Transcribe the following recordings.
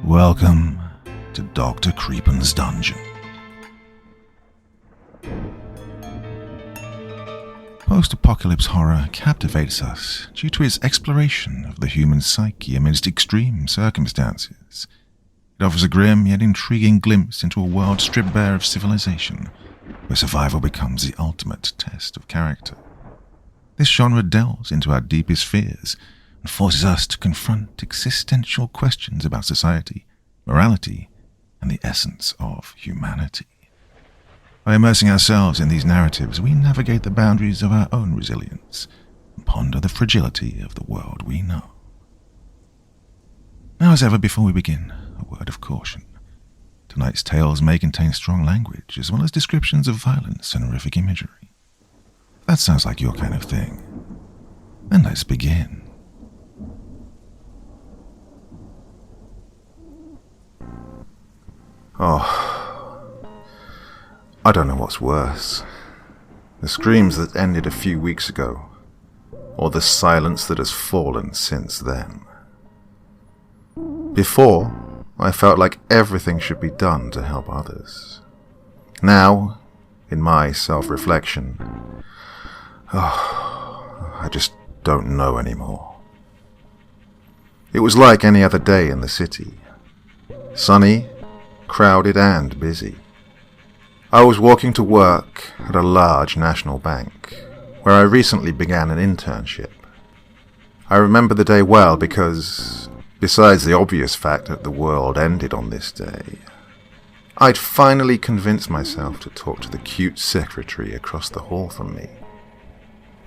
Welcome to Dr. Creepen's dungeon. Post-apocalypse horror captivates us due to its exploration of the human psyche amidst extreme circumstances. It offers a grim yet intriguing glimpse into a world stripped bare of civilization, where survival becomes the ultimate test of character. This genre delves into our deepest fears and forces us to confront existential questions about society, morality, and the essence of humanity. By immersing ourselves in these narratives, we navigate the boundaries of our own resilience and ponder the fragility of the world we know. Now, as ever, before we begin, a word of caution. Tonight's tales may contain strong language, as well as descriptions of violence and horrific imagery. If that sounds like your kind of thing, then let's begin. I don't know what's worse. The screams that ended a few weeks ago, or the silence that has fallen since then. Before, I felt like everything should be done to help others. Now, in my self-reflection, I just don't know anymore. It was like any other day in the city. Sunny, crowded and busy. I was walking to work at a large national bank, where I recently began an internship. I remember the day well because, besides the obvious fact that the world ended on this day, I'd finally convinced myself to talk to the cute secretary across the hall from me.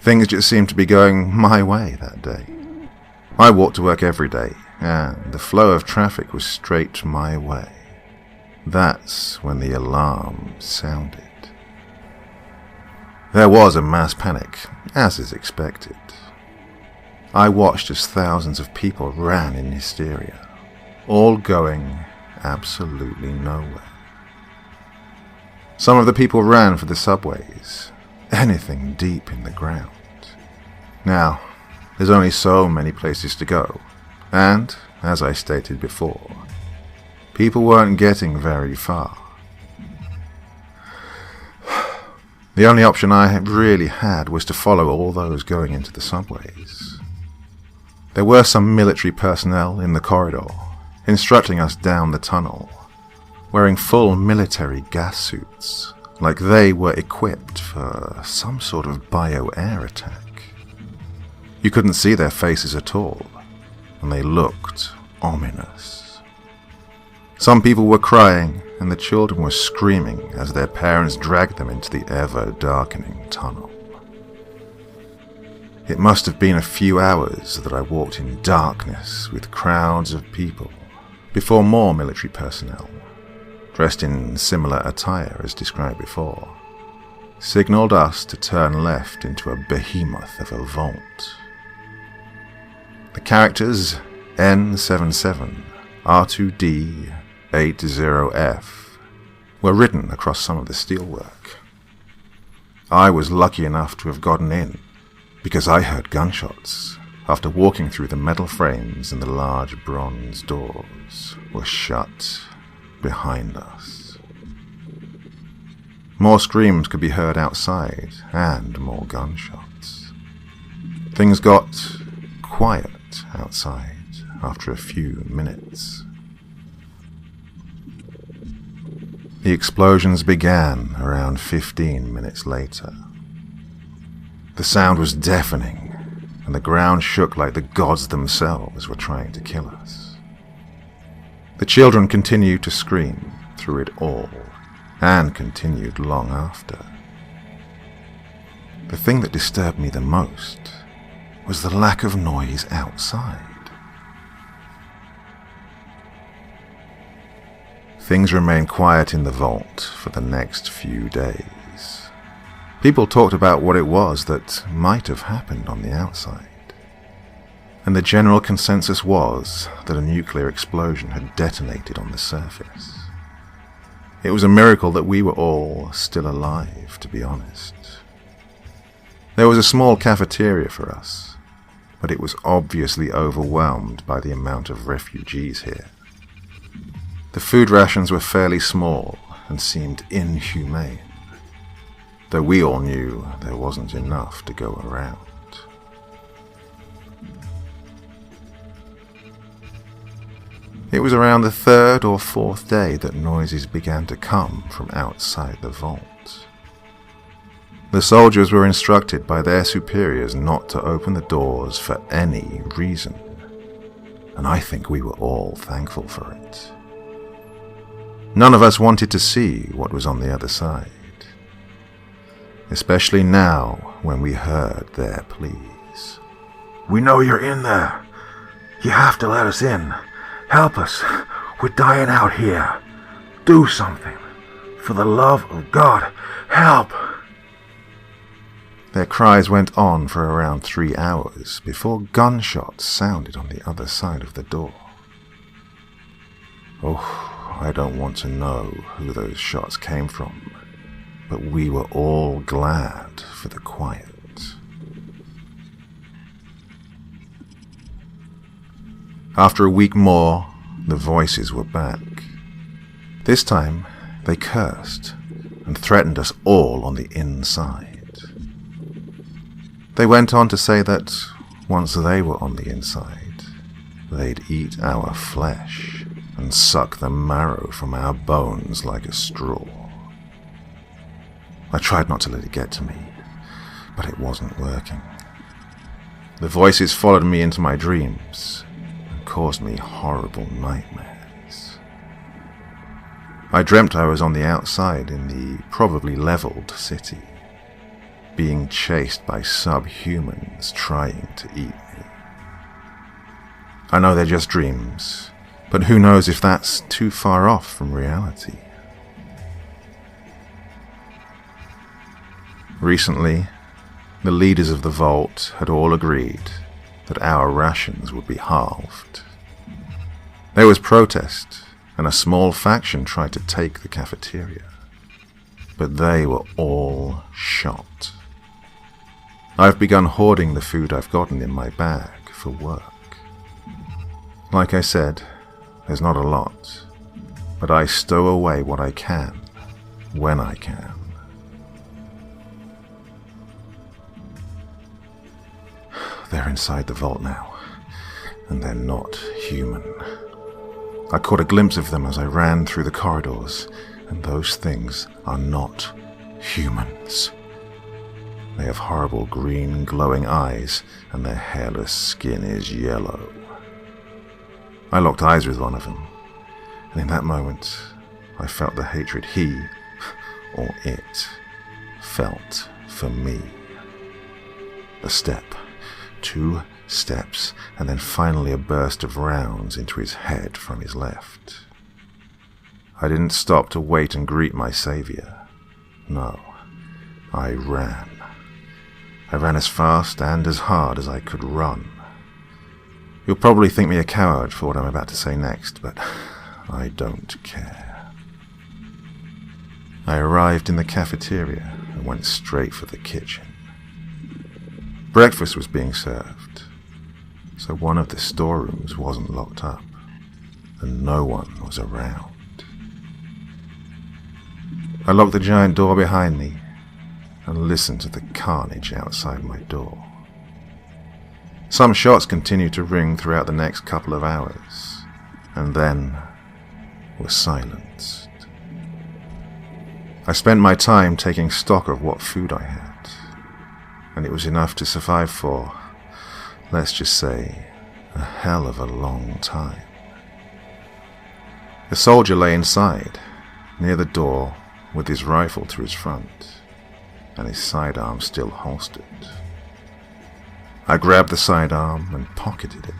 Things just seemed to be going my way that day. I walked to work every day, and the flow of traffic was straight my way. That's when the alarm sounded. There was a mass panic, as is expected. I watched as thousands of people ran in hysteria, all going absolutely nowhere. Some of the people ran for the subways, anything deep in the ground. Now, there's only so many places to go, and, as I stated before, people weren't getting very far. The only option I really had was to follow all those going into the subways. There were some military personnel in the corridor, instructing us down the tunnel, wearing full military gas suits, like they were equipped for some sort of bio-air attack. You couldn't see their faces at all, and they looked ominous. Some people were crying, and the children were screaming as their parents dragged them into the ever-darkening tunnel. It must have been a few hours that I walked in darkness with crowds of people before more military personnel, dressed in similar attire as described before, signaled us to turn left into a behemoth of a vault. The characters N77, R2D, 80F were written across some of the steelwork. I was lucky enough to have gotten in because I heard gunshots after walking through the metal frames and the large bronze doors were shut behind us. More screams could be heard outside and more gunshots. Things got quiet outside after a few minutes. The explosions began around 15 minutes later. The sound was deafening, and the ground shook like the gods themselves were trying to kill us. The children continued to scream through it all, and continued long after. The thing that disturbed me the most was the lack of noise outside. Things remained quiet in the vault for the next few days. People talked about what it was that might have happened on the outside, and the general consensus was that a nuclear explosion had detonated on the surface. It was a miracle that we were all still alive, to be honest. There was a small cafeteria for us, but it was obviously overwhelmed by the amount of refugees here. The food rations were fairly small and seemed inhumane, though we all knew there wasn't enough to go around. It was around the third or fourth day that noises began to come from outside the vault. The soldiers were instructed by their superiors not to open the doors for any reason, and I think we were all thankful for it. None of us wanted to see what was on the other side, especially now when we heard their pleas. "We know you're in there. You have to let us in. Help us. We're dying out here. Do something. For the love of God, help!" Their cries went on for around 3 hours before gunshots sounded on the other side of the door. Oh, I don't want to know who those shots came from, but we were all glad for the quiet. After a week more, the voices were back. This time, they cursed and threatened us all on the inside. They went on to say that once they were on the inside, they'd eat our flesh and suck the marrow from our bones like a straw. I tried not to let it get to me, but it wasn't working. The voices followed me into my dreams and caused me horrible nightmares. I dreamt I was on the outside in the probably leveled city, being chased by subhumans trying to eat me. I know they're just dreams, but who knows if that's too far off from reality. Recently, the leaders of the vault had all agreed that our rations would be halved. There was protest, and a small faction tried to take the cafeteria, but they were all shot. I've begun hoarding the food I've gotten in my bag for work. Like I said, there's not a lot, but I stow away what I can, when I can. They're inside the vault now, and they're not human. I caught a glimpse of them as I ran through the corridors, and those things are not humans. They have horrible green glowing eyes, and their hairless skin is yellow. I locked eyes with one of them, and in that moment I felt the hatred he, or it, felt for me. A step, 2 steps, and then finally a burst of rounds into his head from his left. I didn't stop to wait and greet my savior. No, I ran. I ran as fast and as hard as I could run. You'll probably think me a coward for what I'm about to say next, but I don't care. I arrived in the cafeteria and went straight for the kitchen. Breakfast was being served, so one of the storerooms wasn't locked up, and no one was around. I locked the giant door behind me and listened to the carnage outside my door. Some shots continued to ring throughout the next couple of hours, and then were silenced. I spent my time taking stock of what food I had, and it was enough to survive for, let's just say, a hell of a long time. A soldier lay inside, near the door, with his rifle to his front, and his sidearm still holstered. I grabbed the sidearm and pocketed it.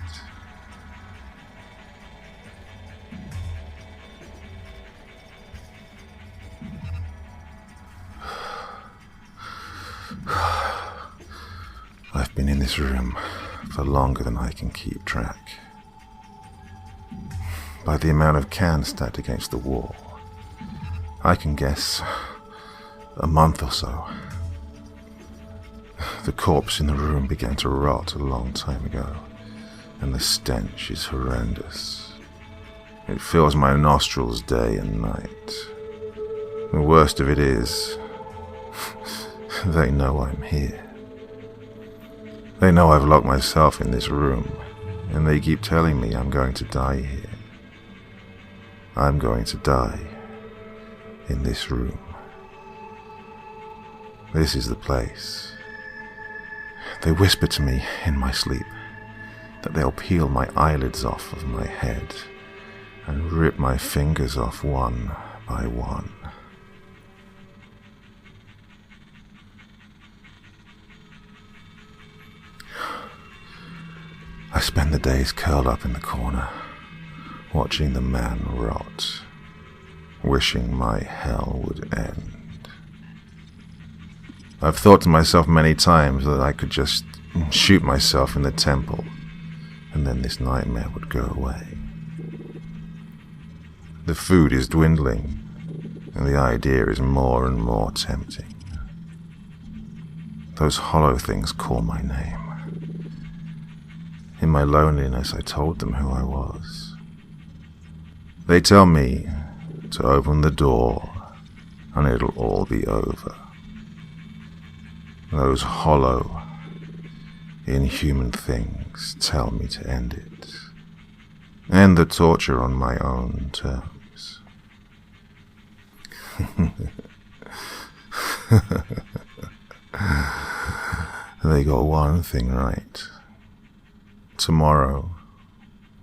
I've been in this room for longer than I can keep track. By the amount of cans stacked against the wall, I can guess a month or so. The corpse in the room began to rot a long time ago, and the stench is horrendous. It fills my nostrils day and night. The worst of it is, they know I'm here. They know I've locked myself in this room, and they keep telling me I'm going to die here. I'm going to die in this room. This is the place. They whisper to me in my sleep that they'll peel my eyelids off of my head and rip my fingers off one by one. I spend the days curled up in the corner, watching the man rot, wishing my hell would end. I've thought to myself many times that I could just shoot myself in the temple, and then this nightmare would go away. The food is dwindling, and the idea is more and more tempting. Those hollow things call my name. In my loneliness, I told them who I was. They tell me to open the door, and it'll all be over. Those hollow, inhuman things tell me to end it. End the torture on my own terms. They got one thing right. Tomorrow,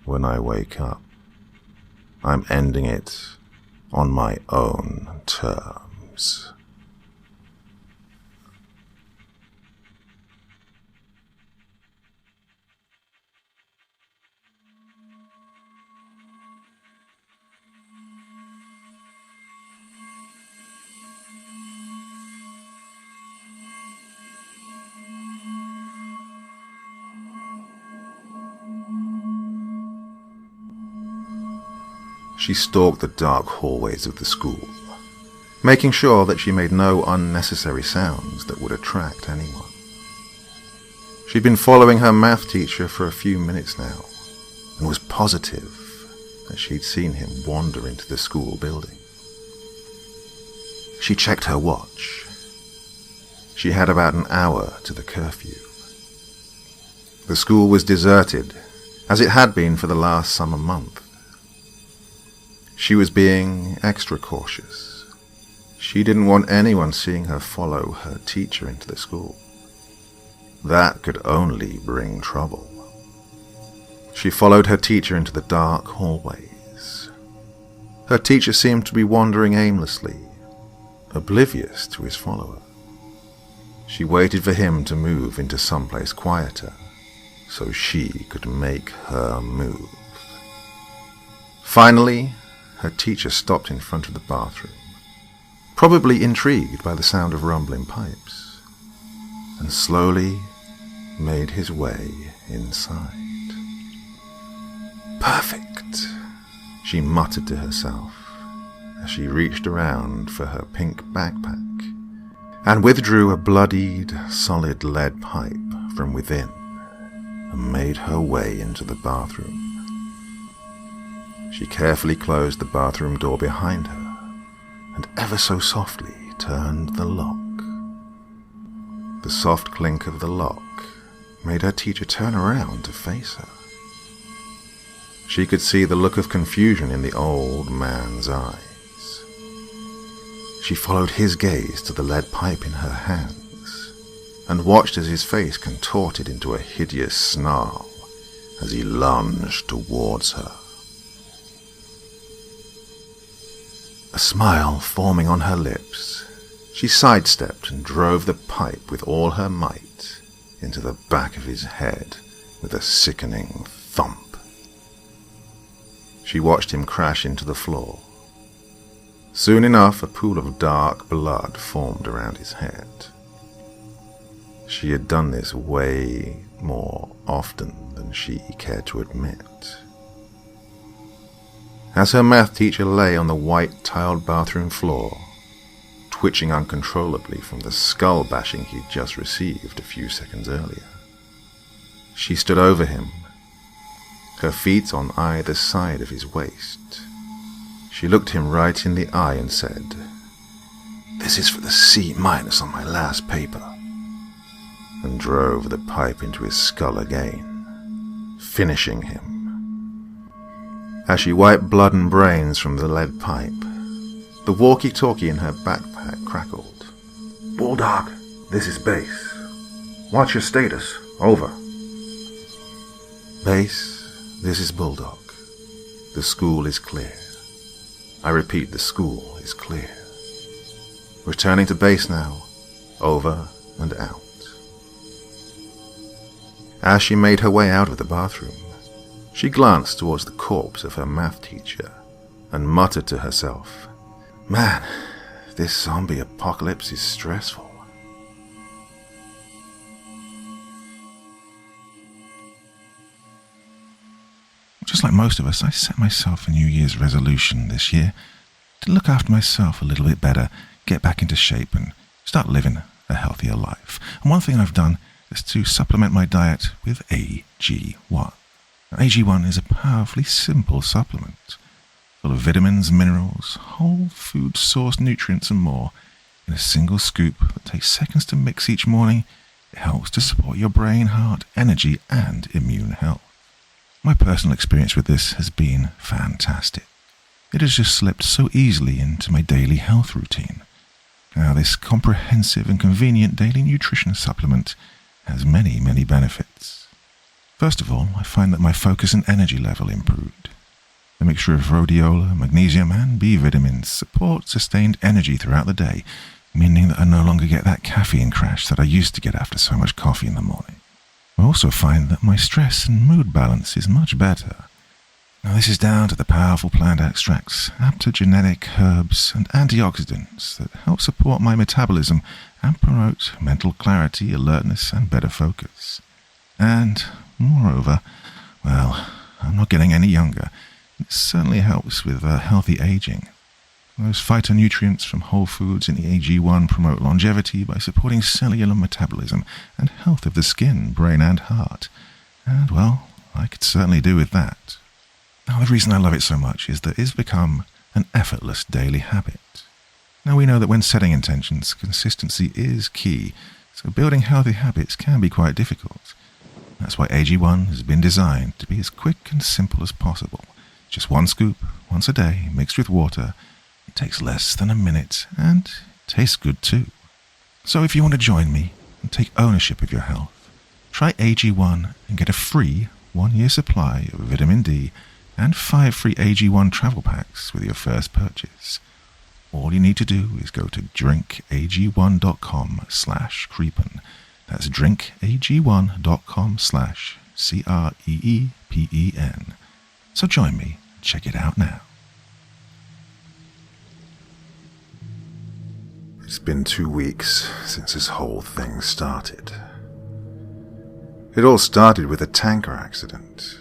when I wake up, I'm ending it on my own terms. She stalked the dark hallways of the school, making sure that she made no unnecessary sounds that would attract anyone. She'd been following her math teacher for a few minutes now, and was positive that she'd seen him wander into the school building. She checked her watch. She had about an hour to the curfew. The school was deserted, as it had been for the last summer month. She was being extra cautious. She didn't want anyone seeing her follow her teacher into the school. That could only bring trouble. She followed her teacher into the dark hallways. Her teacher seemed to be wandering aimlessly, oblivious to his follower. She waited for him to move into someplace quieter, so she could make her move. Finally, her teacher stopped in front of the bathroom, probably intrigued by the sound of rumbling pipes, and slowly made his way inside. Perfect, she muttered to herself as she reached around for her pink backpack and withdrew a bloodied, solid lead pipe from within and made her way into the bathroom. She carefully closed the bathroom door behind her and ever so softly turned the lock. The soft clink of the lock made her teacher turn around to face her. She could see the look of confusion in the old man's eyes. She followed his gaze to the lead pipe in her hands and watched as his face contorted into a hideous snarl as he lunged towards her. A smile forming on her lips, she sidestepped and drove the pipe with all her might into the back of his head with a sickening thump. She watched him crash into the floor. Soon enough, a pool of dark blood formed around his head. She had done this way more often than she cared to admit. As her math teacher lay on the white tiled bathroom floor, twitching uncontrollably from the skull bashing he'd just received a few seconds earlier, she stood over him her feet on either side of his waist. She looked him right in the eye and said, "This is for the C- on my last paper," and drove the pipe into his skull again, finishing him. As she wiped blood and brains from the lead pipe, the walkie-talkie in her backpack crackled. Bulldog, this is Base. What's your status? Over. Base, this is Bulldog. The school is clear. I repeat, the school is clear. Returning to base now. Over and out. As she made her way out of the bathroom, she glanced towards the corpse of her math teacher and muttered to herself, "Man, this zombie apocalypse is stressful." Just like most of us, I set myself a New Year's resolution this year to look after myself a little bit better, get back into shape, and start living a healthier life. And one thing I've done is to supplement my diet with AG1. Now, AG1 is a powerfully simple supplement, full of vitamins, minerals, whole food source nutrients and more, in a single scoop that takes seconds to mix each morning. It helps to support your brain, heart, energy, and immune health. My personal experience with this has been fantastic. It has just slipped so easily into my daily health routine. Now, this comprehensive and convenient daily nutrition supplement has many, many benefits. First of all, I find that my focus and energy level improved. The mixture of rhodiola, magnesium, and B vitamins support sustained energy throughout the day, meaning that I no longer get that caffeine crash that I used to get after so much coffee in the morning. I also find that my stress and mood balance is much better. Now, this is down to the powerful plant extracts, adaptogenic herbs, and antioxidants that help support my metabolism and promote mental clarity, alertness, and better focus. And, moreover, well, I'm not getting any younger. It certainly helps with healthy aging. Those phytonutrients from whole foods in the AG1 promote longevity by supporting cellular metabolism and health of the skin, brain, and heart. And, well, I could certainly do with that. Now, the reason I love it so much is that it's become an effortless daily habit. Now, we know that when setting intentions, consistency is key, so building healthy habits can be quite difficult. That's why AG1 has been designed to be as quick and simple as possible. Just one scoop, once a day, mixed with water. It takes less than a minute, and it tastes good too. So if you want to join me and take ownership of your health, try AG1 and get a free 1-year supply of vitamin D and 5 free AG1 Travel Packs with your first purchase. All you need to do is go to drinkag1.com/creepen. That's drinkag1.com/CREEPEN. So join me, check it out now. It's been 2 weeks since this whole thing started. It all started with a tanker accident.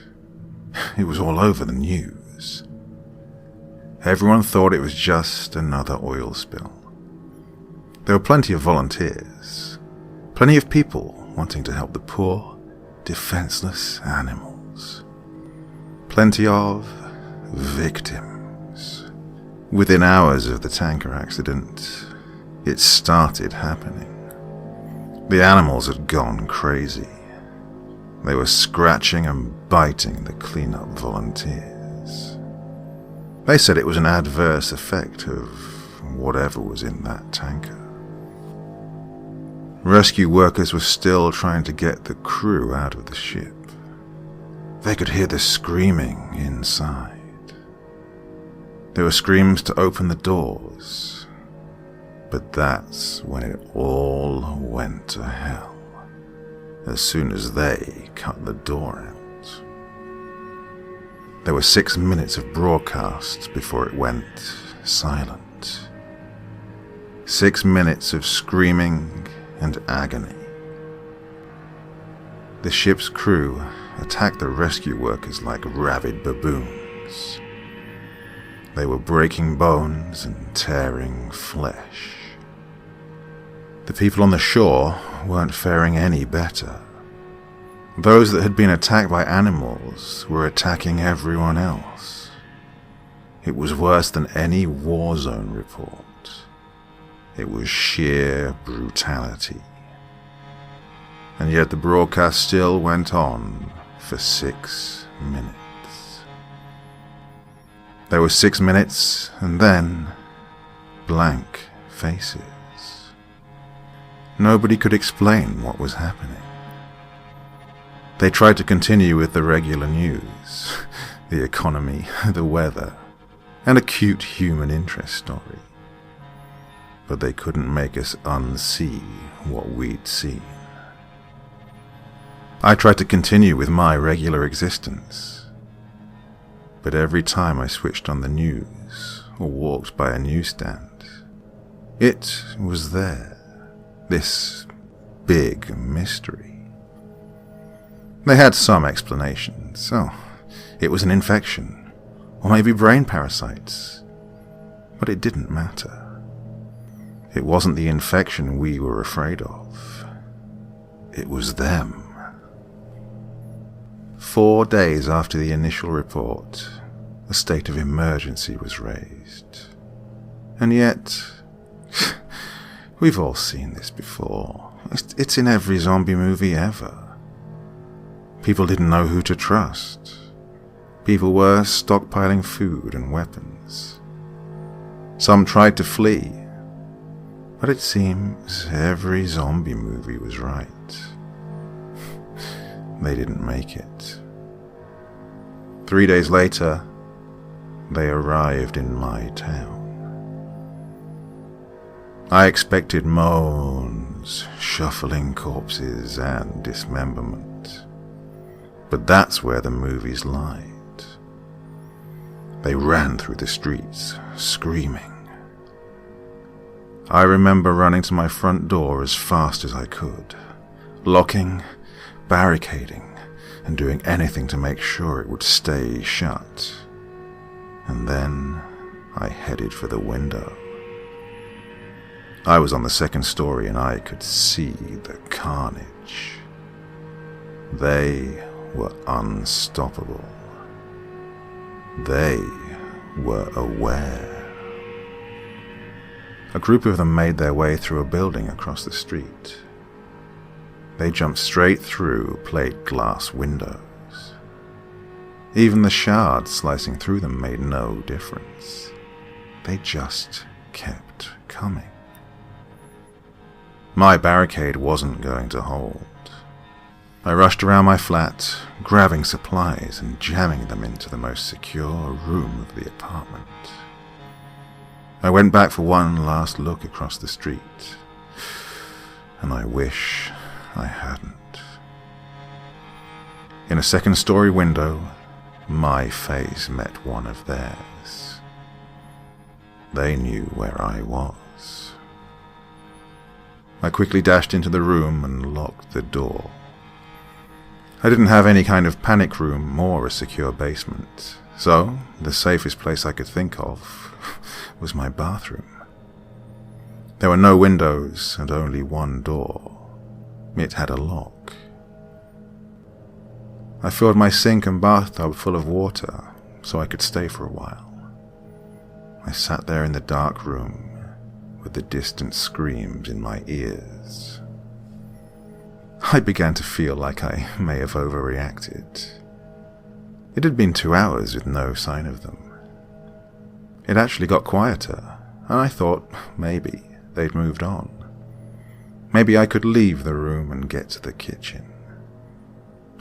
It was all over the news. Everyone thought it was just another oil spill. There were plenty of volunteers, plenty of people wanting to help the poor, defenseless animals. Plenty of victims. Within hours of the tanker accident, it started happening. The animals had gone crazy. They were scratching and biting the cleanup volunteers. They said it was an adverse effect of whatever was in that tanker. Rescue workers were still trying to get the crew out of the ship. They could hear the screaming inside. There were screams to open the doors. But that's when it all went to hell, as soon as they cut the door out. There were 6 minutes of broadcast before it went silent. 6 minutes of screaming and agony. The ship's crew attacked the rescue workers like rabid baboons. They were breaking bones and tearing flesh. The people on the shore weren't faring any better. Those that had been attacked by animals were attacking everyone else. It was worse than any war zone report. It was sheer brutality. And yet the broadcast still went on for 6 minutes. There were 6 minutes, and then blank faces. Nobody could explain what was happening. They tried to continue with the regular news, the economy, the weather, and a cute human interest story. But they couldn't make us unsee what we'd seen. I tried to continue with my regular existence, but every time I switched on the news or walked by a newsstand, it was there, this big mystery. They had some explanations. Oh, it was an infection, or maybe brain parasites, but it didn't matter. It wasn't the infection we were afraid of. It was them. 4 days after the initial report, a state of emergency was raised. And yet, we've all seen this before. It's in every zombie movie ever. People didn't know who to trust. People were stockpiling food and weapons. Some tried to flee. But it seems every zombie movie was right. They didn't make it. 3 days later, they arrived in my town. I expected moans, shuffling corpses, and dismemberment. But that's where the movies lied. They ran through the streets, screaming. I remember running to my front door as fast as I could, locking, barricading, and doing anything to make sure it would stay shut. And then I headed for the window. I was on the second story and I could see the carnage. They were unstoppable. They were aware. A group of them made their way through a building across the street. They jumped straight through plate glass windows. Even the shards slicing through them made no difference. They just kept coming. My barricade wasn't going to hold. I rushed around my flat, grabbing supplies and jamming them into the most secure room of the apartment. I went back for one last look across the street, and I wish I hadn't. In a second-story window, my face met one of theirs. They knew where I was. I quickly dashed into the room and locked the door. I didn't have any kind of panic room or a secure basement, so the safest place I could think of was my bathroom. There were no windows and only one door. It had a lock. I filled my sink and bathtub full of water so I could stay for a while. I sat there in the dark room with the distant screams in my ears. I began to feel like I may have overreacted. It had been 2 hours with no sign of them. It actually got quieter, and I thought maybe they'd moved on. Maybe I could leave the room and get to the kitchen.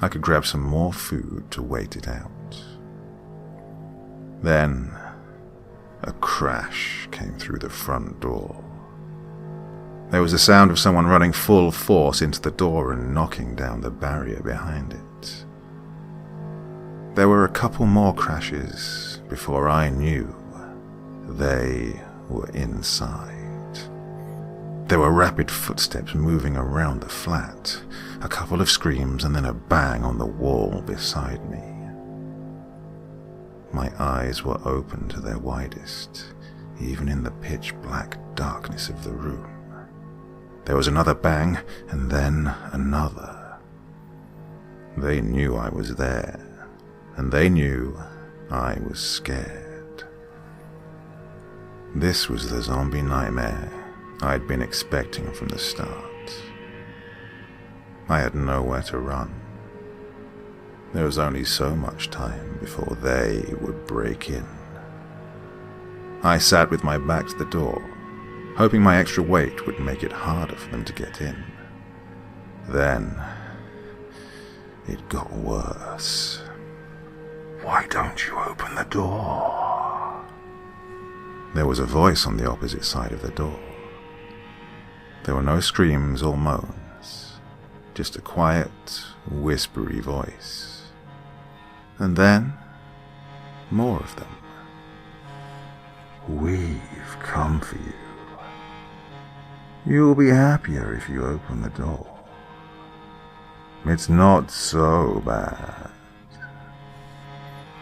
I could grab some more food to wait it out. Then, a crash came through the front door. There was the sound of someone running full force into the door and knocking down the barrier behind it. There were a couple more crashes before I knew they were inside. There were rapid footsteps moving around the flat, a couple of screams, and then a bang on the wall beside me. My eyes were open to their widest, even in the pitch-black darkness of the room. There was another bang, and then another. They knew I was there, and they knew I was scared. This was the zombie nightmare I'd been expecting from the start. I had nowhere to run. There was only so much time before they would break in. I sat with my back to the door, hoping my extra weight would make it harder for them to get in. Then, it got worse. Why don't you open the door? There was a voice on the opposite side of the door. There were no screams or moans, just a quiet, whispery voice. And then, more of them. We've come for you. You'll be happier if you open the door. It's not so bad.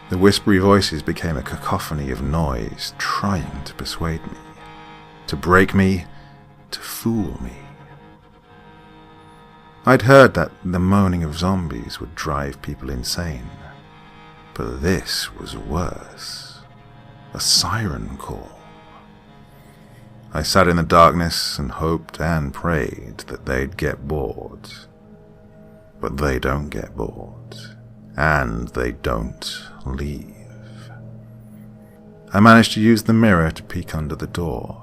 The whispery voices became a cacophony of noise, trying to persuade me, to break me, to fool me. I'd heard that the moaning of zombies would drive people insane, but this was worse. A siren call. I sat in the darkness and hoped and prayed that they'd get bored. But they don't get bored, and they don't leave. I managed to use the mirror to peek under the door,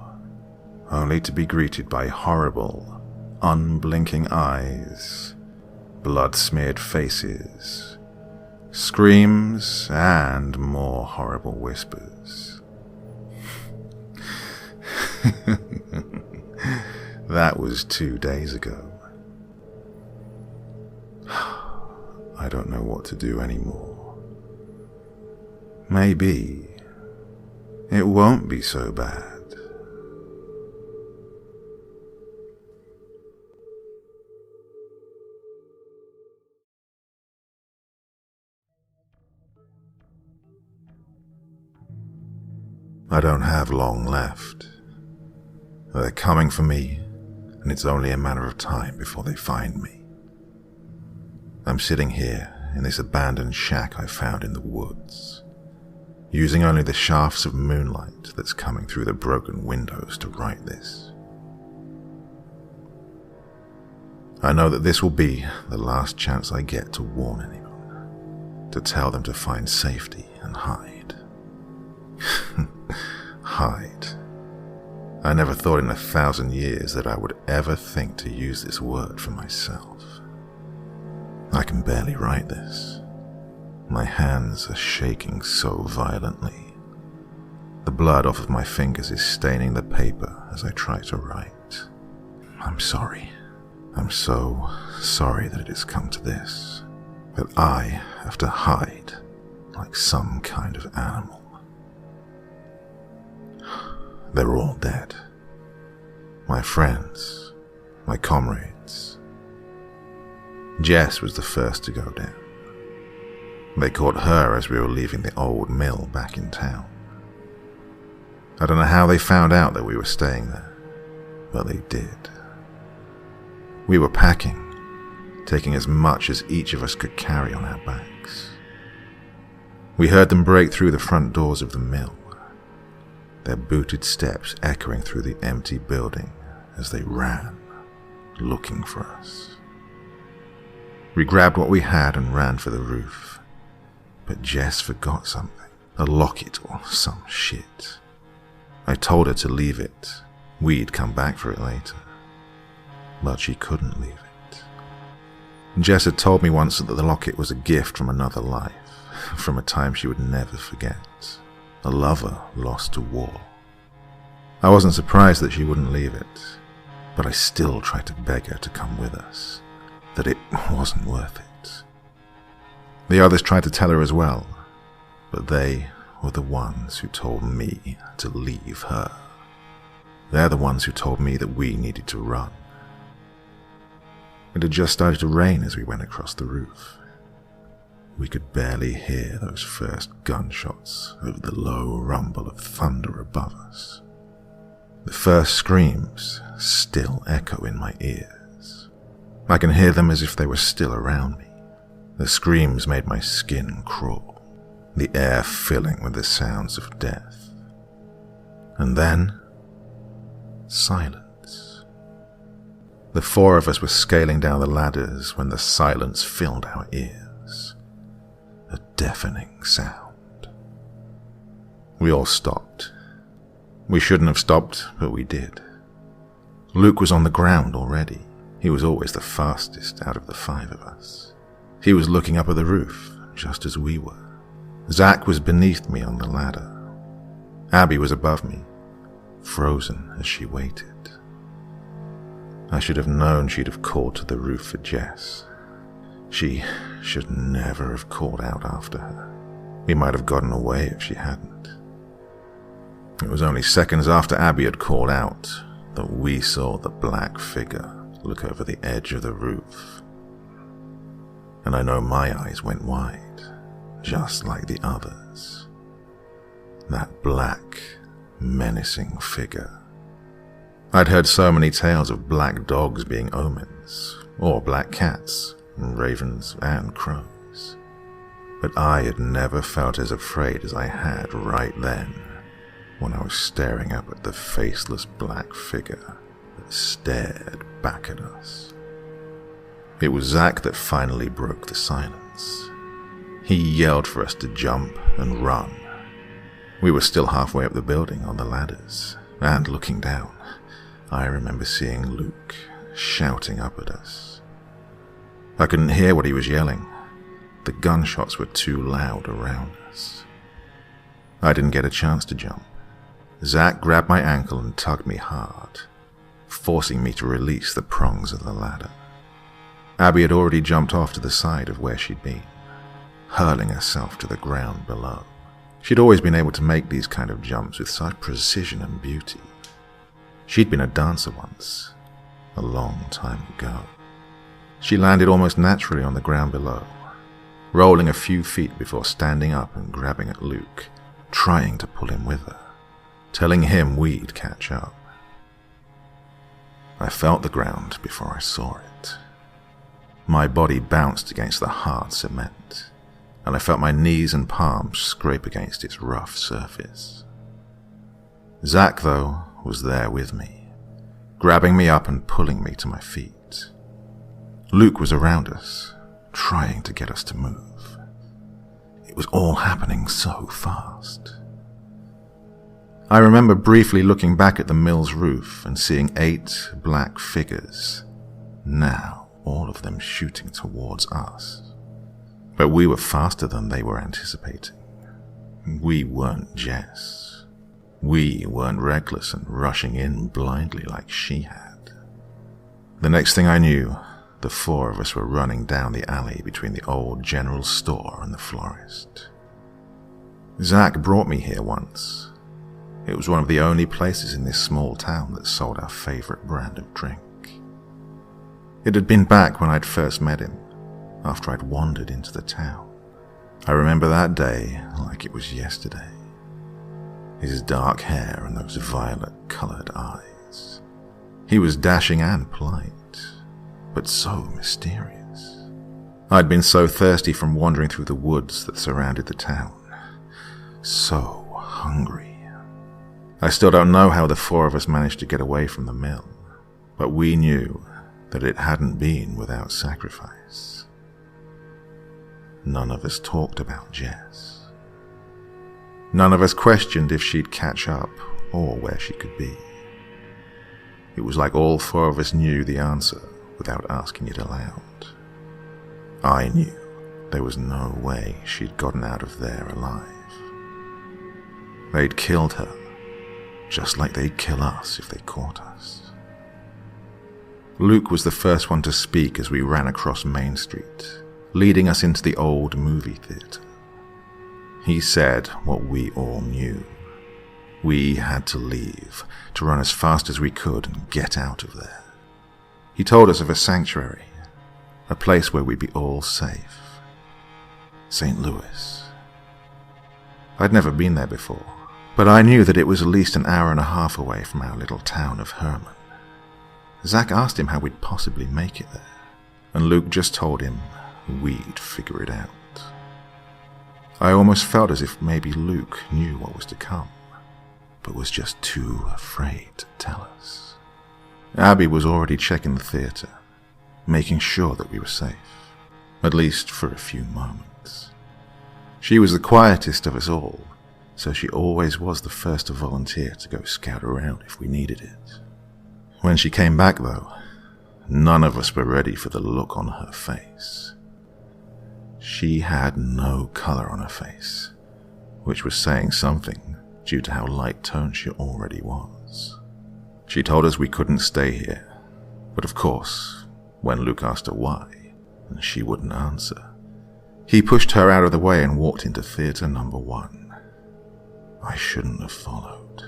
only to be greeted by horrible, unblinking eyes, blood-smeared faces, screams, and more horrible whispers. That was 2 days ago. I don't know what to do anymore. Maybe it won't be so bad. I don't have long left. They're coming for me, and it's only a matter of time before they find me. I'm sitting here in this abandoned shack I found in the woods, using only the shafts of moonlight that's coming through the broken windows to write this. I know that this will be the last chance I get to warn anyone, to tell them to find safety and hide. Hide. I never thought in 1,000 years that I would ever think to use this word for myself. I can barely write this. My hands are shaking so violently. The blood off of my fingers is staining the paper as I try to write. I'm sorry. I'm so sorry that it has come to this. That I have to hide like some kind of animal. They're all dead. My friends, my comrades. Jess was the first to go down. They caught her as we were leaving the old mill back in town. I don't know how they found out that we were staying there, but they did. We were packing, taking as much as each of us could carry on our backs. We heard them break through the front doors of the mill, their booted steps echoing through the empty building as they ran, looking for us. We grabbed what we had and ran for the roof, but Jess forgot something, a locket or some shit. I told her to leave it, we'd come back for it later, but she couldn't leave it. Jess had told me once that the locket was a gift from another life, from a time she would never forget, a lover lost to war. I wasn't surprised that she wouldn't leave it, but I still tried to beg her to come with us, that it wasn't worth it. The others tried to tell her as well, but they were the ones who told me to leave her. They're the ones who told me that we needed to run. It had just started to rain as we went across the roof. We could barely hear those first gunshots over the low rumble of thunder above us. The first screams still echo in my ears. I can hear them as if they were still around me, The screams made my skin crawl, the air filling with the sounds of death. And then, silence. The four of us were scaling down the ladders when the silence filled our ears. A deafening sound. We all stopped. We shouldn't have stopped, but we did. Luke was on the ground already. He was always the fastest out of the five of us. He was looking up at the roof, just as we were. Zach was beneath me on the ladder. Abby was above me, frozen as she waited. I should have known she'd have called to the roof for Jess. She should never have called out after her. We might have gotten away if she hadn't. It was only seconds after Abby had called out that we saw the black figure look over the edge of the roof. And I know my eyes went wide, just like the others. That black, menacing figure. I'd heard so many tales of black dogs being omens, or black cats, ravens and crows. But I had never felt as afraid as I had right then, when I was staring up at the faceless black figure that stared back at us. It was Zach that finally broke the silence. He yelled for us to jump and run. We were still halfway up the building on the ladders, and looking down, I remember seeing Luke shouting up at us. I couldn't hear what he was yelling. The gunshots were too loud around us. I didn't get a chance to jump. Zach grabbed my ankle and tugged me hard, forcing me to release the prongs of the ladder. Abby had already jumped off to the side of where she'd been, hurling herself to the ground below. She'd always been able to make these kind of jumps with such precision and beauty. She'd been a dancer once, a long time ago. She landed almost naturally on the ground below, rolling a few feet before standing up and grabbing at Luke, trying to pull him with her, telling him we'd catch up. I felt the ground before I saw it. My body bounced against the hard cement, and I felt my knees and palms scrape against its rough surface. Zach, though, was there with me, grabbing me up and pulling me to my feet. Luke was around us, trying to get us to move. It was all happening so fast. I remember briefly looking back at the mill's roof and seeing 8 black figures, now all of them shooting towards us. But we were faster than they were anticipating. We weren't Jess. We weren't reckless and rushing in blindly like she had. The next thing I knew, the 4 of us were running down the alley between the old general store and the florist. Zach brought me here once. It was one of the only places in this small town that sold our favorite brand of drink. It had been back when I'd first met him, after I'd wandered into the town. I remember that day like it was yesterday. His dark hair and those violet-colored eyes. He was dashing and polite, but so mysterious. I'd been so thirsty from wandering through the woods that surrounded the town. So hungry. I still don't know how the 4 of us managed to get away from the mill, but we knew that it hadn't been without sacrifice. None of us talked about Jess. None of us questioned if she'd catch up or where she could be. It was like all 4 of us knew the answer without asking it aloud. I knew there was no way she'd gotten out of there alive. They'd killed her, just like they'd kill us if they caught us. Luke was the first one to speak as we ran across Main Street, leading us into the old movie theater. He said what we all knew. We had to leave, to run as fast as we could and get out of there. He told us of a sanctuary, a place where we'd be all safe. St. Louis. I'd never been there before, but I knew that it was at least an hour and a half away from our little town of Herman. Zach asked him how we'd possibly make it there, and Luke just told him we'd figure it out. I almost felt as if maybe Luke knew what was to come, but was just too afraid to tell us. Abby was already checking the theatre, making sure that we were safe, at least for a few moments. She was the quietest of us all, so she always was the first to volunteer to go scout around if we needed it. When she came back, though, none of us were ready for the look on her face. She had no colour on her face, which was saying something due to how light-toned she already was. She told us we couldn't stay here, but of course, when Luke asked her why, and she wouldn't answer, he pushed her out of the way and walked into theatre number 1. I shouldn't have followed.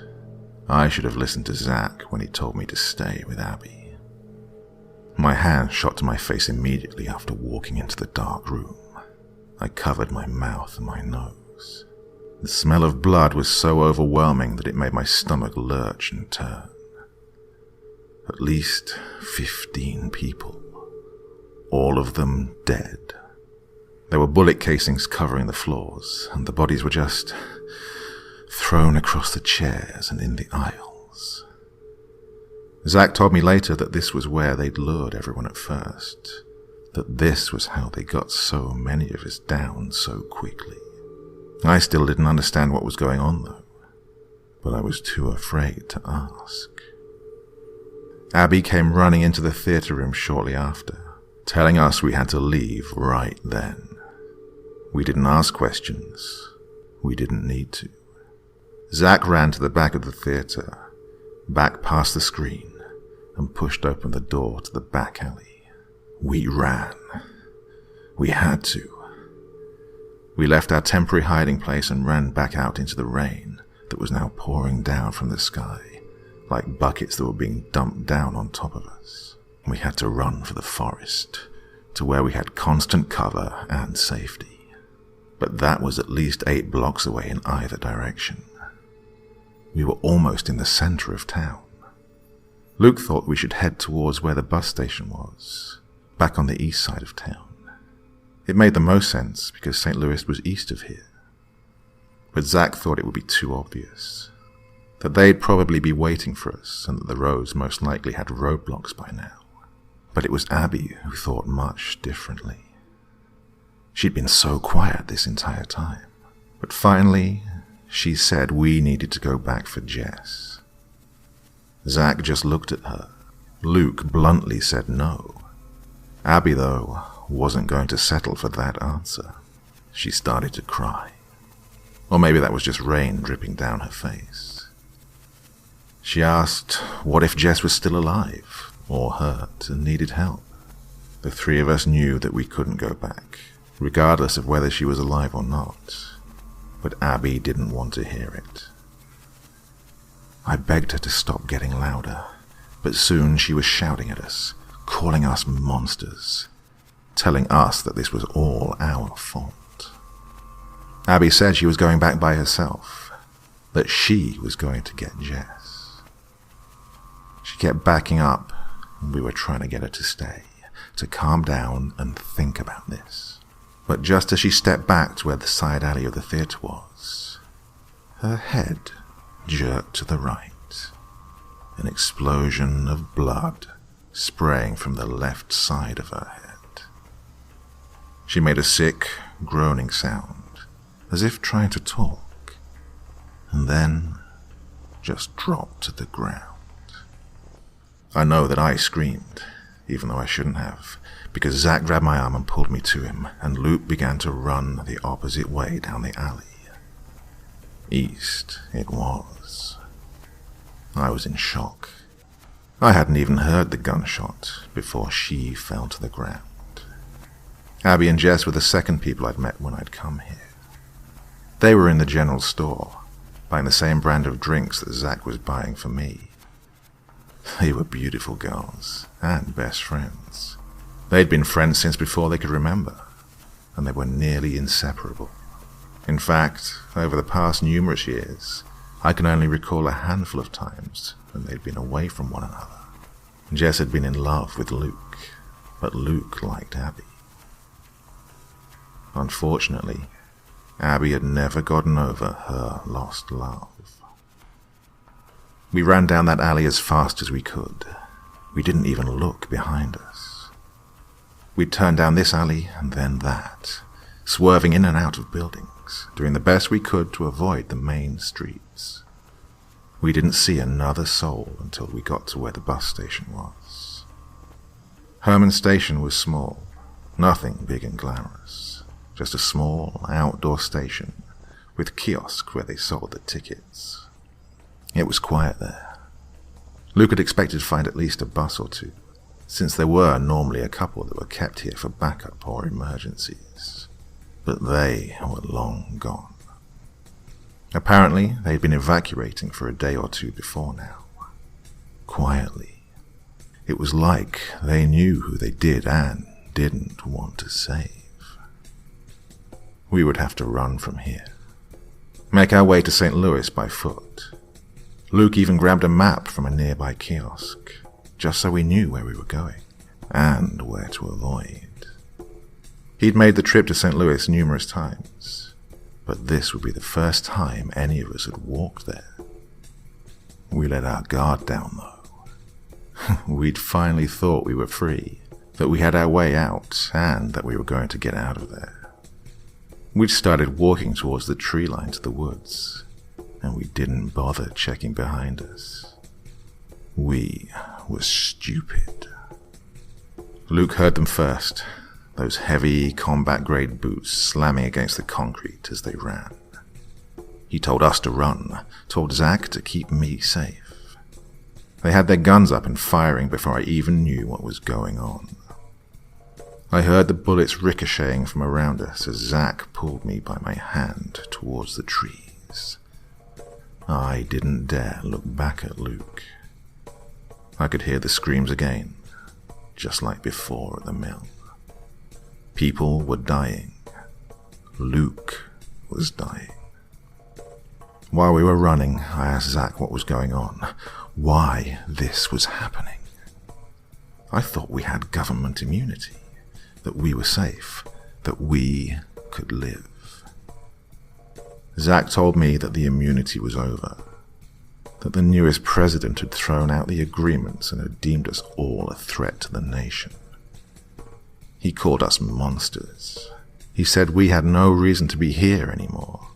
I should have listened to Zach when he told me to stay with Abby. My hand shot to my face immediately after walking into the dark room. I covered my mouth and my nose. The smell of blood was so overwhelming that it made my stomach lurch and turn. At least 15 people, all of them dead. There were bullet casings covering the floors, and the bodies were just thrown across the chairs and in the aisles. Zach told me later that this was where they'd lured everyone at first, that this was how they got so many of us down so quickly. I still didn't understand what was going on, though, but I was too afraid to ask. Abby came running into the theatre room shortly after, telling us we had to leave right then. We didn't ask questions. We didn't need to. Zach ran to the back of the theatre, back past the screen, and pushed open the door to the back alley. We ran. We had to. We left our temporary hiding place and ran back out into the rain that was now pouring down from the sky, like buckets that were being dumped down on top of us. We had to run for the forest, to where we had constant cover and safety. But that was at least 8 blocks away in either direction. We were almost in the center of town. Luke thought we should head towards where the bus station was, back on the east side of town. It made the most sense because St. Louis was east of here. But Zach thought it would be too obvious, that they'd probably be waiting for us and that the roads most likely had roadblocks by now. But it was Abby who thought much differently. She'd been so quiet this entire time, but finally she said we needed to go back for Jess. Zach just looked at her. Luke bluntly said no. Abby, though, wasn't going to settle for that answer. She started to cry. Or maybe that was just rain dripping down her face. She asked what if Jess was still alive, or hurt, and needed help. The 3 of us knew that we couldn't go back, regardless of whether she was alive or not. But Abby didn't want to hear it. I begged her to stop getting louder, but soon she was shouting at us, calling us monsters, telling us that this was all our fault. Abby said she was going back by herself, that she was going to get Jess. She kept backing up, and we were trying to get her to stay, to calm down and think about this. But just as she stepped back to where the side alley of the theatre was, her head jerked to the right, an explosion of blood spraying from the left side of her head. She made a sick, groaning sound, as if trying to talk, and then just dropped to the ground. I know that I screamed, even though I shouldn't have, because Zach grabbed my arm and pulled me to him, and Luke began to run the opposite way down the alley. East it was. I was in shock. I hadn't even heard the gunshot before she fell to the ground. Abby and Jess were the second people I'd met when I'd come here. They were in the general store, buying the same brand of drinks that Zach was buying for me. They were beautiful girls, and best friends. They'd been friends since before they could remember, and they were nearly inseparable. In fact, over the past numerous years, I can only recall a handful of times when they'd been away from one another. Jess had been in love with Luke, but Luke liked Abby. Unfortunately, Abby had never gotten over her lost love. We ran down that alley as fast as we could. We didn't even look behind us. We'd turn down this alley and then that, swerving in and out of buildings, doing the best we could to avoid the main streets. We didn't see another soul until we got to where the bus station was. Herman Station was small, nothing big and glamorous, just a small outdoor station with kiosks where they sold the tickets. It was quiet there. Luke had expected to find at least a bus or two, since there were normally a couple that were kept here for backup or emergencies. But they were long gone. Apparently, they'd been evacuating for a day or two before now. Quietly. It was like they knew who they did and didn't want to save. We would have to run from here. Make our way to St. Louis by foot. Luke even grabbed a map from a nearby kiosk, just so we knew where we were going, and where to avoid. He'd made the trip to St. Louis numerous times, but this would be the first time any of us had walked there. We let our guard down, though. We'd finally thought we were free, that we had our way out, and that we were going to get out of there. We'd started walking towards the tree line to the woods, and we didn't bother checking behind us. We were stupid. Luke heard them first, those heavy combat-grade boots slamming against the concrete as they ran. He told us to run, told Zach to keep me safe. They had their guns up and firing before I even knew what was going on. I heard the bullets ricocheting from around us as Zach pulled me by my hand towards the trees. I didn't dare look back at Luke. I could hear the screams again, just like before at the mill. People were dying. Luke was dying. While we were running, I asked Zach what was going on, why this was happening. I thought we had government immunity, that we were safe, that we could live. Zach told me that the immunity was over, that the newest president had thrown out the agreements and had deemed us all a threat to the nation. He called us monsters. He said we had no reason to be here anymore.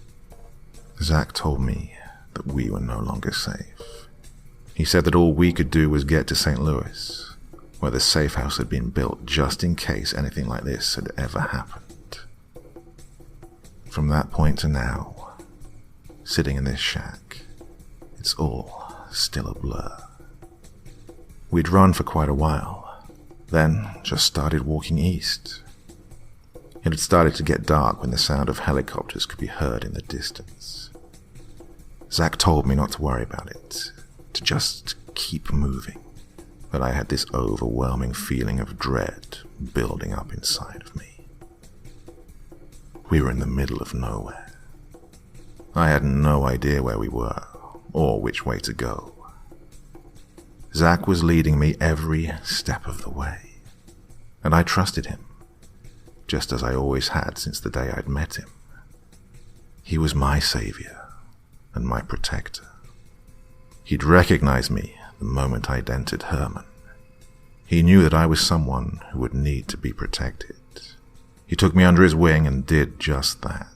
Zach told me that we were no longer safe. He said that all we could do was get to St. Louis, where the safe house had been built just in case anything like this had ever happened. From that point to now, sitting in this shack, it's all still a blur. We'd run for quite a while, then just started walking east. It had started to get dark when the sound of helicopters could be heard in the distance. Zach told me not to worry about it, to just keep moving, but I had this overwhelming feeling of dread building up inside of me. We were in the middle of nowhere. I had no idea where we were, or which way to go. Zach was leading me every step of the way, and I trusted him, just as I always had since the day I'd met him. He was my savior and my protector. He'd recognized me the moment I'd entered Herman. He knew that I was someone who would need to be protected. He took me under his wing and did just that.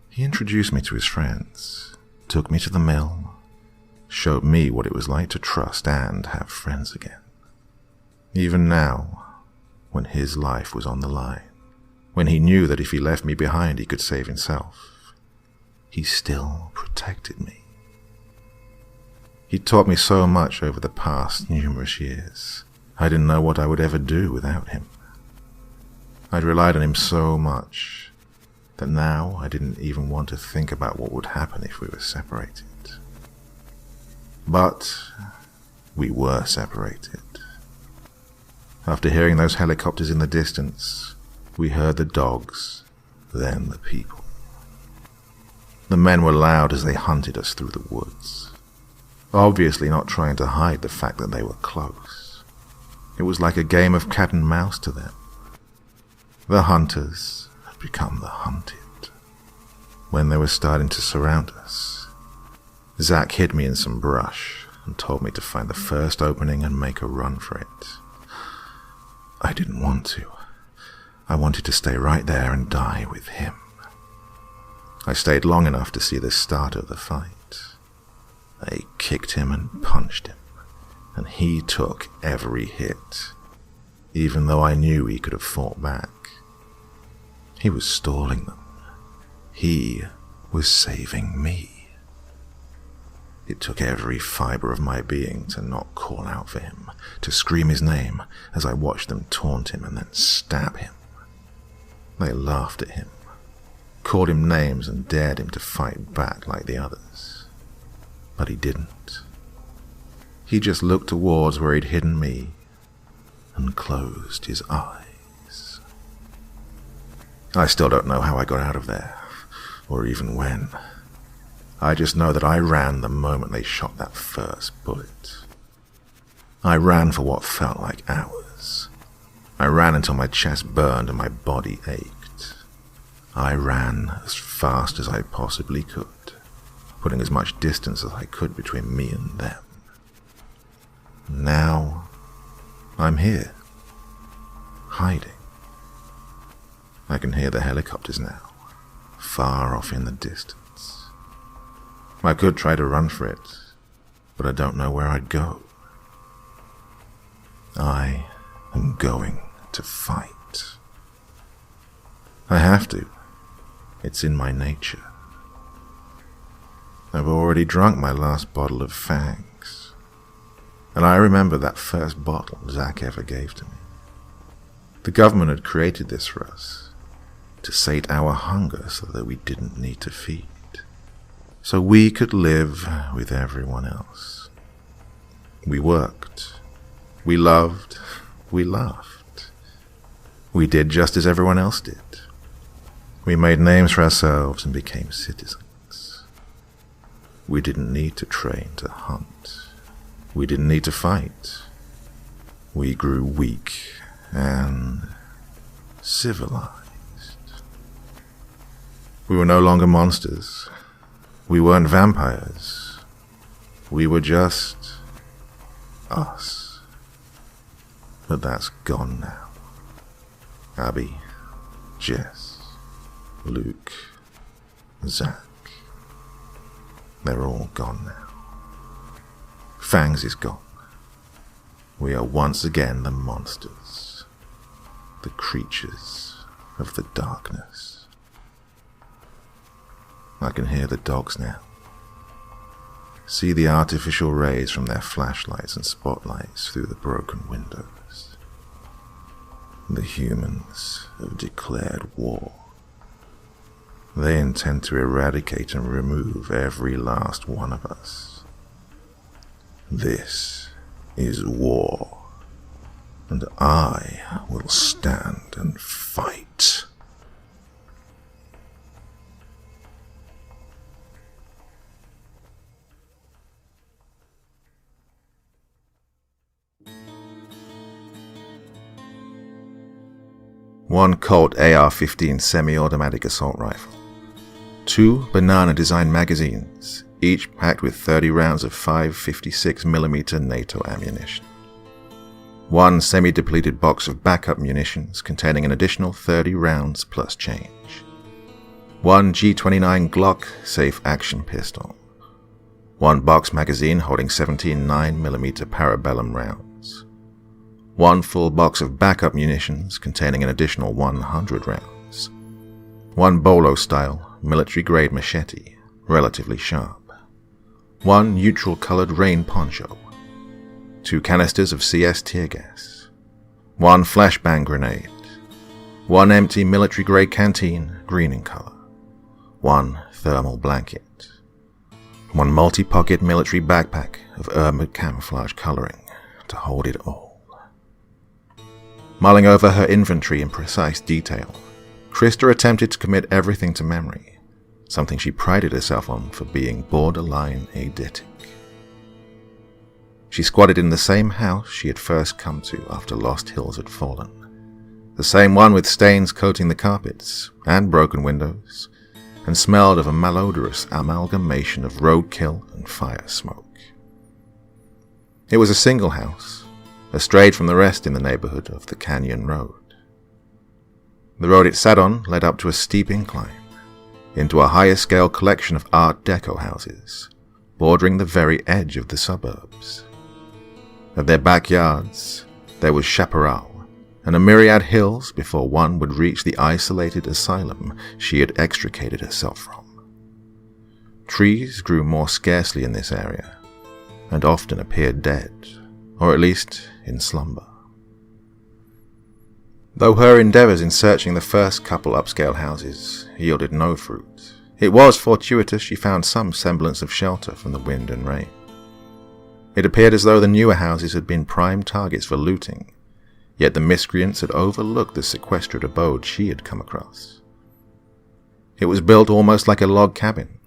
He introduced me to his friends, took me to the mill, showed me what it was like to trust and have friends again. Even now, when his life was on the line, when he knew that if he left me behind he could save himself, he still protected me. He taught me so much over the past numerous years. I didn't know what I would ever do without him. I'd relied on him so much that now I didn't even want to think about what would happen if we were separated. But we were separated. After hearing those helicopters in the distance, we heard the dogs, then the people. The men were loud as they hunted us through the woods, obviously not trying to hide the fact that they were close. It was like a game of cat and mouse to them. The hunters had become the hunted. When they were starting to surround us, Zach hid me in some brush and told me to find the first opening and make a run for it. I didn't want to. I wanted to stay right there and die with him. I stayed long enough to see the start of the fight. I kicked him and punched him, and he took every hit, even though I knew he could have fought back. He was stalling them. He was saving me. It took every fiber of my being to not call out for him, to scream his name as I watched them taunt him and then stab him. They laughed at him, called him names and dared him to fight back like the others. But he didn't. He just looked towards where he'd hidden me and closed his eyes. I still don't know how I got out of there, or even when. I just know that I ran the moment they shot that first bullet. I ran for what felt like hours. I ran until my chest burned and my body ached. I ran as fast as I possibly could, putting as much distance as I could between me and them. Now, I'm here, hiding. I can hear the helicopters now, far off in the distance. I could try to run for it, but I don't know where I'd go. I am going to fight. I have to. It's in my nature. I've already drunk my last bottle of fangs, and I remember that first bottle Zach ever gave to me. The government had created this for us, to sate our hunger so that we didn't need to feed, so we could live with everyone else. We worked, we loved, we laughed. We did just as everyone else did. We made names for ourselves and became citizens. We didn't need to train to hunt. We didn't need to fight. We grew weak and civilized. We were no longer monsters. We weren't vampires. We were just us. But that's gone now. Abby, Jess, Luke, Zach. They're all gone now. Fangs is gone. We are once again the monsters, the creatures of the darkness. I can hear the dogs now. See the artificial rays from their flashlights and spotlights through the broken windows. The humans have declared war. They intend to eradicate and remove every last one of us. This is war, and I will stand and fight. One Colt AR-15 semi-automatic assault rifle. 2 banana-designed magazines, each packed with 30 rounds of 5.56mm NATO ammunition. 1 semi-depleted box of backup munitions containing an additional 30 rounds plus change. 1 G29 Glock safe action pistol. 1 box magazine holding 17 9mm parabellum rounds. 1 full box of backup munitions containing an additional 100 rounds. 1 bolo-style military-grade machete, relatively sharp. 1 neutral-colored rain poncho. 2 canisters of CS tear gas. 1 flashbang grenade. 1 empty military-grade canteen, green in color. 1 thermal blanket. 1 multi-pocket military backpack of armored camouflage coloring to hold it all. Mulling over her inventory in precise detail, Krista attempted to commit everything to memory, something she prided herself on for being borderline eidetic. She squatted in the same house she had first come to after Lost Hills had fallen, the same one with stains coating the carpets and broken windows, and smelled of a malodorous amalgamation of roadkill and fire smoke. It was a single house, estrayed from the rest in the neighborhood of the Canyon Road. The road it sat on led up to a steep incline, into a higher-scale collection of Art Deco houses, bordering the very edge of the suburbs. At their backyards, there was chaparral and a myriad hills before one would reach the isolated asylum she had extricated herself from. Trees grew more scarcely in this area, and often appeared dead, or at least in slumber. Though her endeavors in searching the first couple upscale houses yielded no fruit, it was fortuitous she found some semblance of shelter from the wind and rain. It appeared as though the newer houses had been prime targets for looting, yet the miscreants had overlooked the sequestered abode she had come across. It was built almost like a log cabin,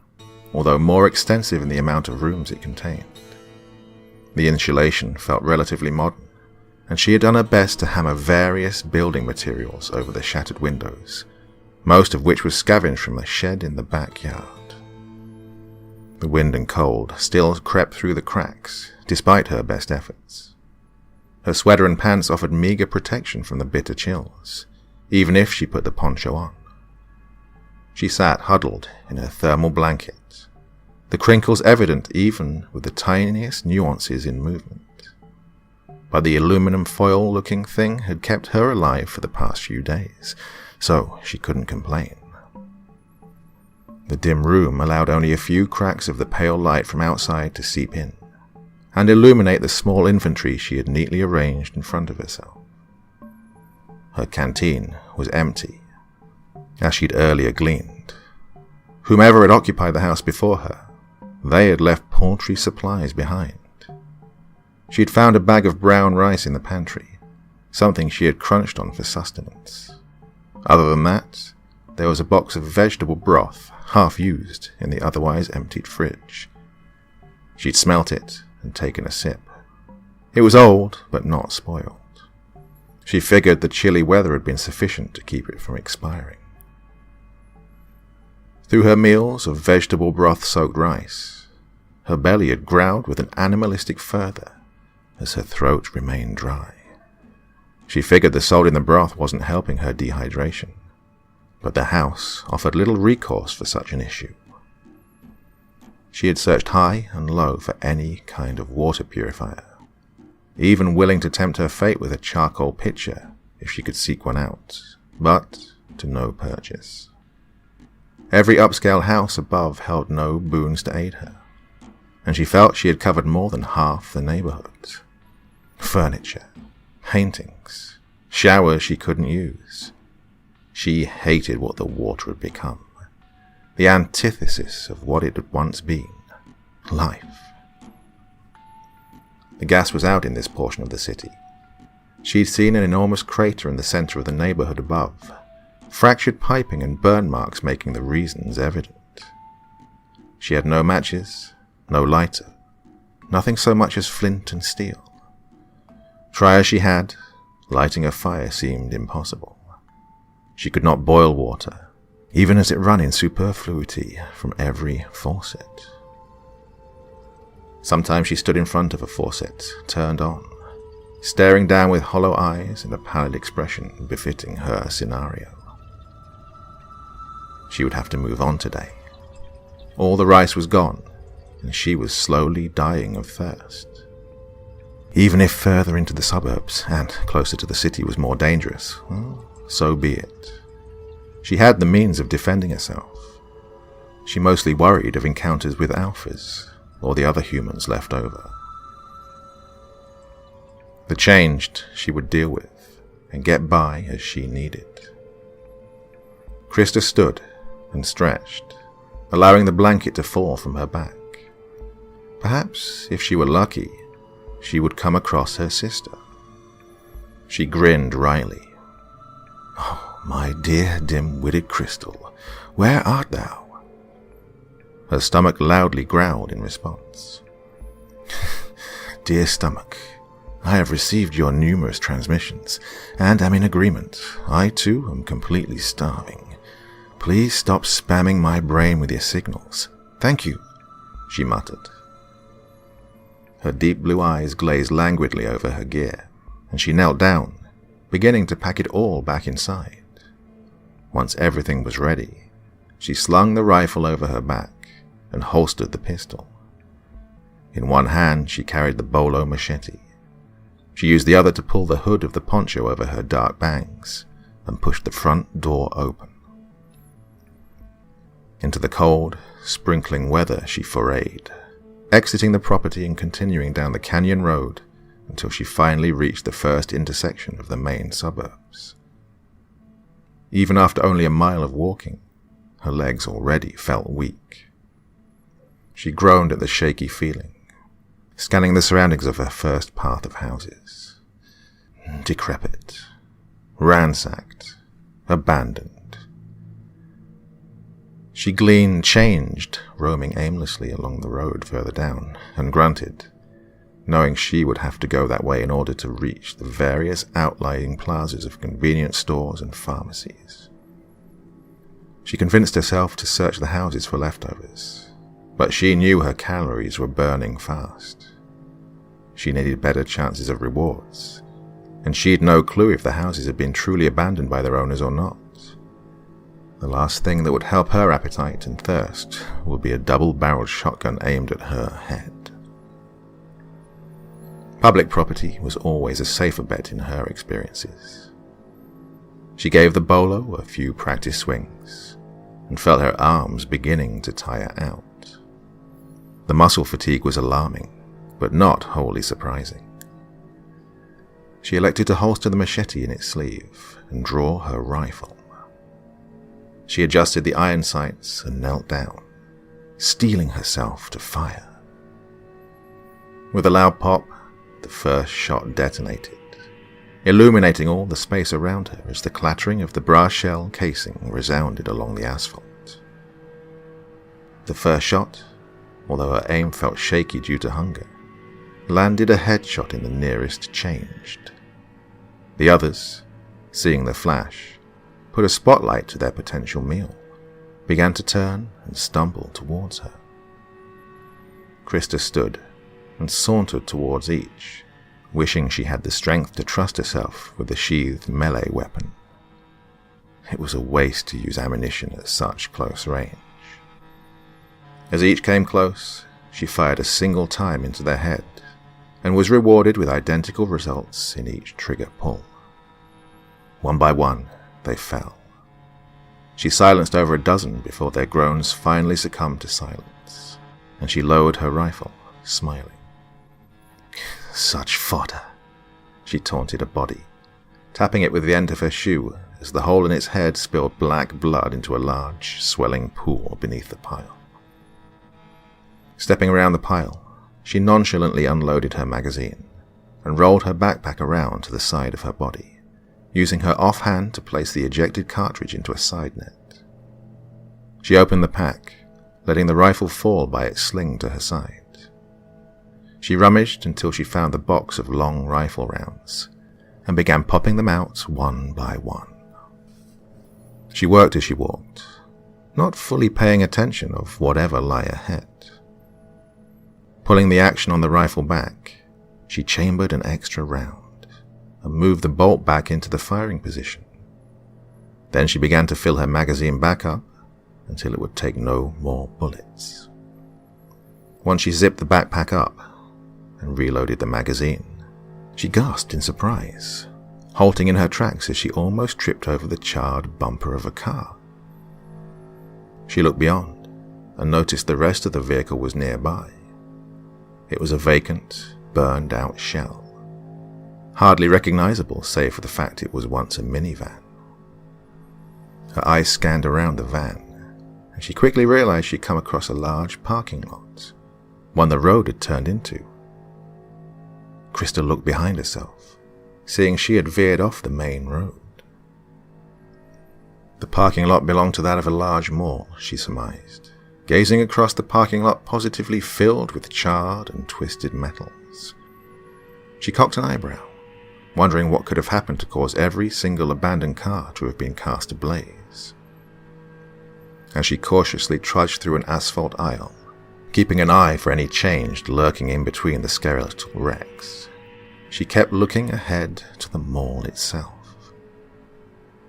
although more extensive in the amount of rooms it contained. The insulation felt relatively modern, and she had done her best to hammer various building materials over the shattered windows, most of which was scavenged from a shed in the backyard. The wind and cold still crept through the cracks, despite her best efforts. Her sweater and pants offered meager protection from the bitter chills, even if she put the poncho on. She sat huddled in her thermal blanket, the crinkles evident even with the tiniest nuances in movement. But the aluminum foil-looking thing had kept her alive for the past few days, so she couldn't complain. The dim room allowed only a few cracks of the pale light from outside to seep in, and illuminate the small inventory she had neatly arranged in front of herself. Her canteen was empty, as she'd earlier gleaned. Whomever had occupied the house before her, they had left paltry supplies behind. She had found a bag of brown rice in the pantry, something she had crunched on for sustenance. Other than that, there was a box of vegetable broth half used in the otherwise emptied fridge. She'd smelt it and taken a sip. It was old, but not spoiled. She figured the chilly weather had been sufficient to keep it from expiring. Through her meals of vegetable broth-soaked rice, her belly had growled with an animalistic fervor as her throat remained dry. She figured the salt in the broth wasn't helping her dehydration, but the house offered little recourse for such an issue. She had searched high and low for any kind of water purifier, even willing to tempt her fate with a charcoal pitcher if she could seek one out, but to no purchase. Every upscale house above held no boons to aid her, and she felt she had covered more than half the neighborhood. Furniture, paintings, showers she couldn't use. She hated what the water had become, the antithesis of what it had once been, life. The gas was out in this portion of the city. She'd seen an enormous crater in the center of the neighborhood above, fractured piping and burn marks making the reasons evident. She had no matches, no lighter, nothing so much as flint and steel. Try as she had, lighting a fire seemed impossible. She could not boil water, even as it ran in superfluity from every faucet. Sometimes she stood in front of a faucet, turned on, staring down with hollow eyes and a pallid expression befitting her scenario. She would have to move on today. All the rice was gone, and she was slowly dying of thirst. Even if further into the suburbs and closer to the city was more dangerous, well, so be it. She had the means of defending herself. She mostly worried of encounters with alphas or the other humans left over. The changed she would deal with and get by as she needed. Krista stood and stretched, allowing the blanket to fall from her back. Perhaps, if she were lucky, she would come across her sister. She grinned wryly. "Oh, my dear dim-witted Crystal, where art thou?" Her stomach loudly growled in response. "Dear stomach, I have received your numerous transmissions, and am in agreement. I, too, am completely starving. Please stop spamming my brain with your signals. Thank you, she muttered. Her deep blue eyes glazed languidly over her gear, and she knelt down, beginning to pack it all back inside. Once everything was ready, she slung the rifle over her back and holstered the pistol. In one hand, she carried the bolo machete. She used the other to pull the hood of the poncho over her dark bangs and pushed the front door open. Into the cold, sprinkling weather she forayed, exiting the property and continuing down the canyon road until she finally reached the first intersection of the main suburbs. Even after only a mile of walking, her legs already felt weak. She groaned at the shaky feeling, scanning the surroundings of her first path of houses. Decrepit, ransacked, abandoned. She gleaned changed, roaming aimlessly along the road further down, and grunted, knowing she would have to go that way in order to reach the various outlying plazas of convenience stores and pharmacies. She convinced herself to search the houses for leftovers, but she knew her calories were burning fast. She needed better chances of rewards, and she'd no clue if the houses had been truly abandoned by their owners or not. The last thing that would help her appetite and thirst would be a double-barreled shotgun aimed at her head. Public property was always a safer bet in her experiences. She gave the bolo a few practice swings and felt her arms beginning to tire out. The muscle fatigue was alarming, but not wholly surprising. She elected to holster the machete in its sleeve and draw her rifle. She adjusted the iron sights and knelt down, steeling herself to fire. With a loud pop, the first shot detonated, illuminating all the space around her as the clattering of the brass shell casing resounded along the asphalt. The first shot, although her aim felt shaky due to hunger, landed a headshot in the nearest changed. The others, seeing the flash, put a spotlight to their potential meal, began to turn and stumble towards her. Krista stood and sauntered towards each, wishing she had the strength to trust herself with the sheathed melee weapon. It was a waste to use ammunition at such close range. As each came close, she fired a single time into their head, and was rewarded with identical results in each trigger pull. One by one, they fell. She silenced over a dozen before their groans finally succumbed to silence, and she lowered her rifle, smiling. Such fodder, she taunted a body, tapping it with the end of her shoe as the hole in its head spilled black blood into a large, swelling pool beneath the pile. Stepping around the pile, she nonchalantly unloaded her magazine and rolled her backpack around to the side of her body, using her offhand to place the ejected cartridge into a side net. She opened the pack, letting the rifle fall by its sling to her side. She rummaged until she found the box of long rifle rounds and began popping them out one by one. She worked as she walked, not fully paying attention of whatever lay ahead. Pulling the action on the rifle back, she chambered an extra round and moved the bolt back into the firing position. Then she began to fill her magazine back up until it would take no more bullets. Once she zipped the backpack up and reloaded the magazine, she gasped in surprise, halting in her tracks as she almost tripped over the charred bumper of a car. She looked beyond and noticed the rest of the vehicle was nearby. It was a vacant, burned-out shell, hardly recognizable save for the fact it was once a minivan. Her eyes scanned around the van, and she quickly realized she'd come across a large parking lot, one the road had turned into. Krista looked behind herself, seeing she had veered off the main road. The parking lot belonged to that of a large mall, she surmised, gazing across the parking lot positively filled with charred and twisted metals. She cocked an eyebrow, wondering what could have happened to cause every single abandoned car to have been cast ablaze. As she cautiously trudged through an asphalt aisle, keeping an eye for any change lurking in between the skeletal wrecks, she kept looking ahead to the mall itself.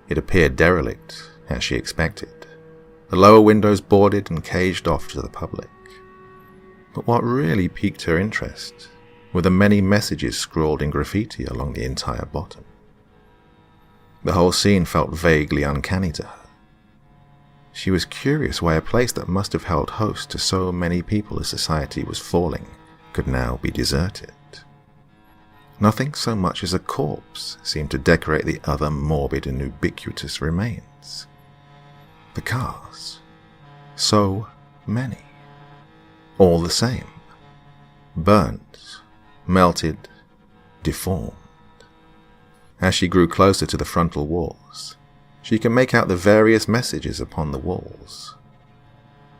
It appeared derelict, as she expected, the lower windows boarded and caged off to the public. But what really piqued her interest were the many messages scrawled in graffiti along the entire bottom. The whole scene felt vaguely uncanny to her. She was curious why a place that must have held host to so many people as society was falling could now be deserted. Nothing so much as a corpse seemed to decorate the other morbid and ubiquitous remains. The cars. So many. All the same. Burnt, melted, deformed. As she grew closer to the frontal walls, she could make out the various messages upon the walls.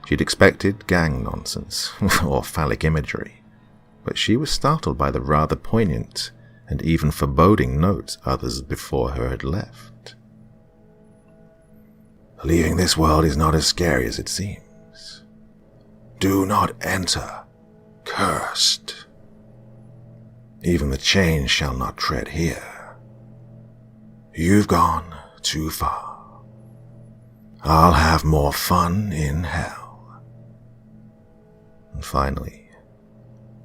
She'd expected gang nonsense or phallic imagery, but she was startled by the rather poignant and even foreboding notes others before her had left. Leaving this world is not as scary as it seems. Do not enter, cursed. Even the chains shall not tread here. You've gone too far. I'll have more fun in hell. And finally,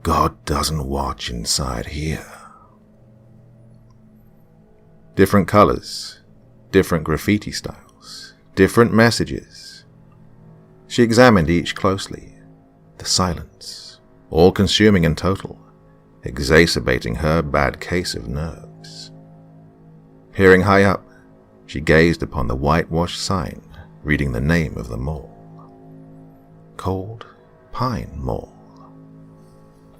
God doesn't watch inside here. Different colors, different graffiti styles, different messages. She examined each closely. The silence, all-consuming and total, exacerbating her bad case of nerves. Peering high up, she gazed upon the whitewashed sign reading the name of the mall. Cold Pine Mall.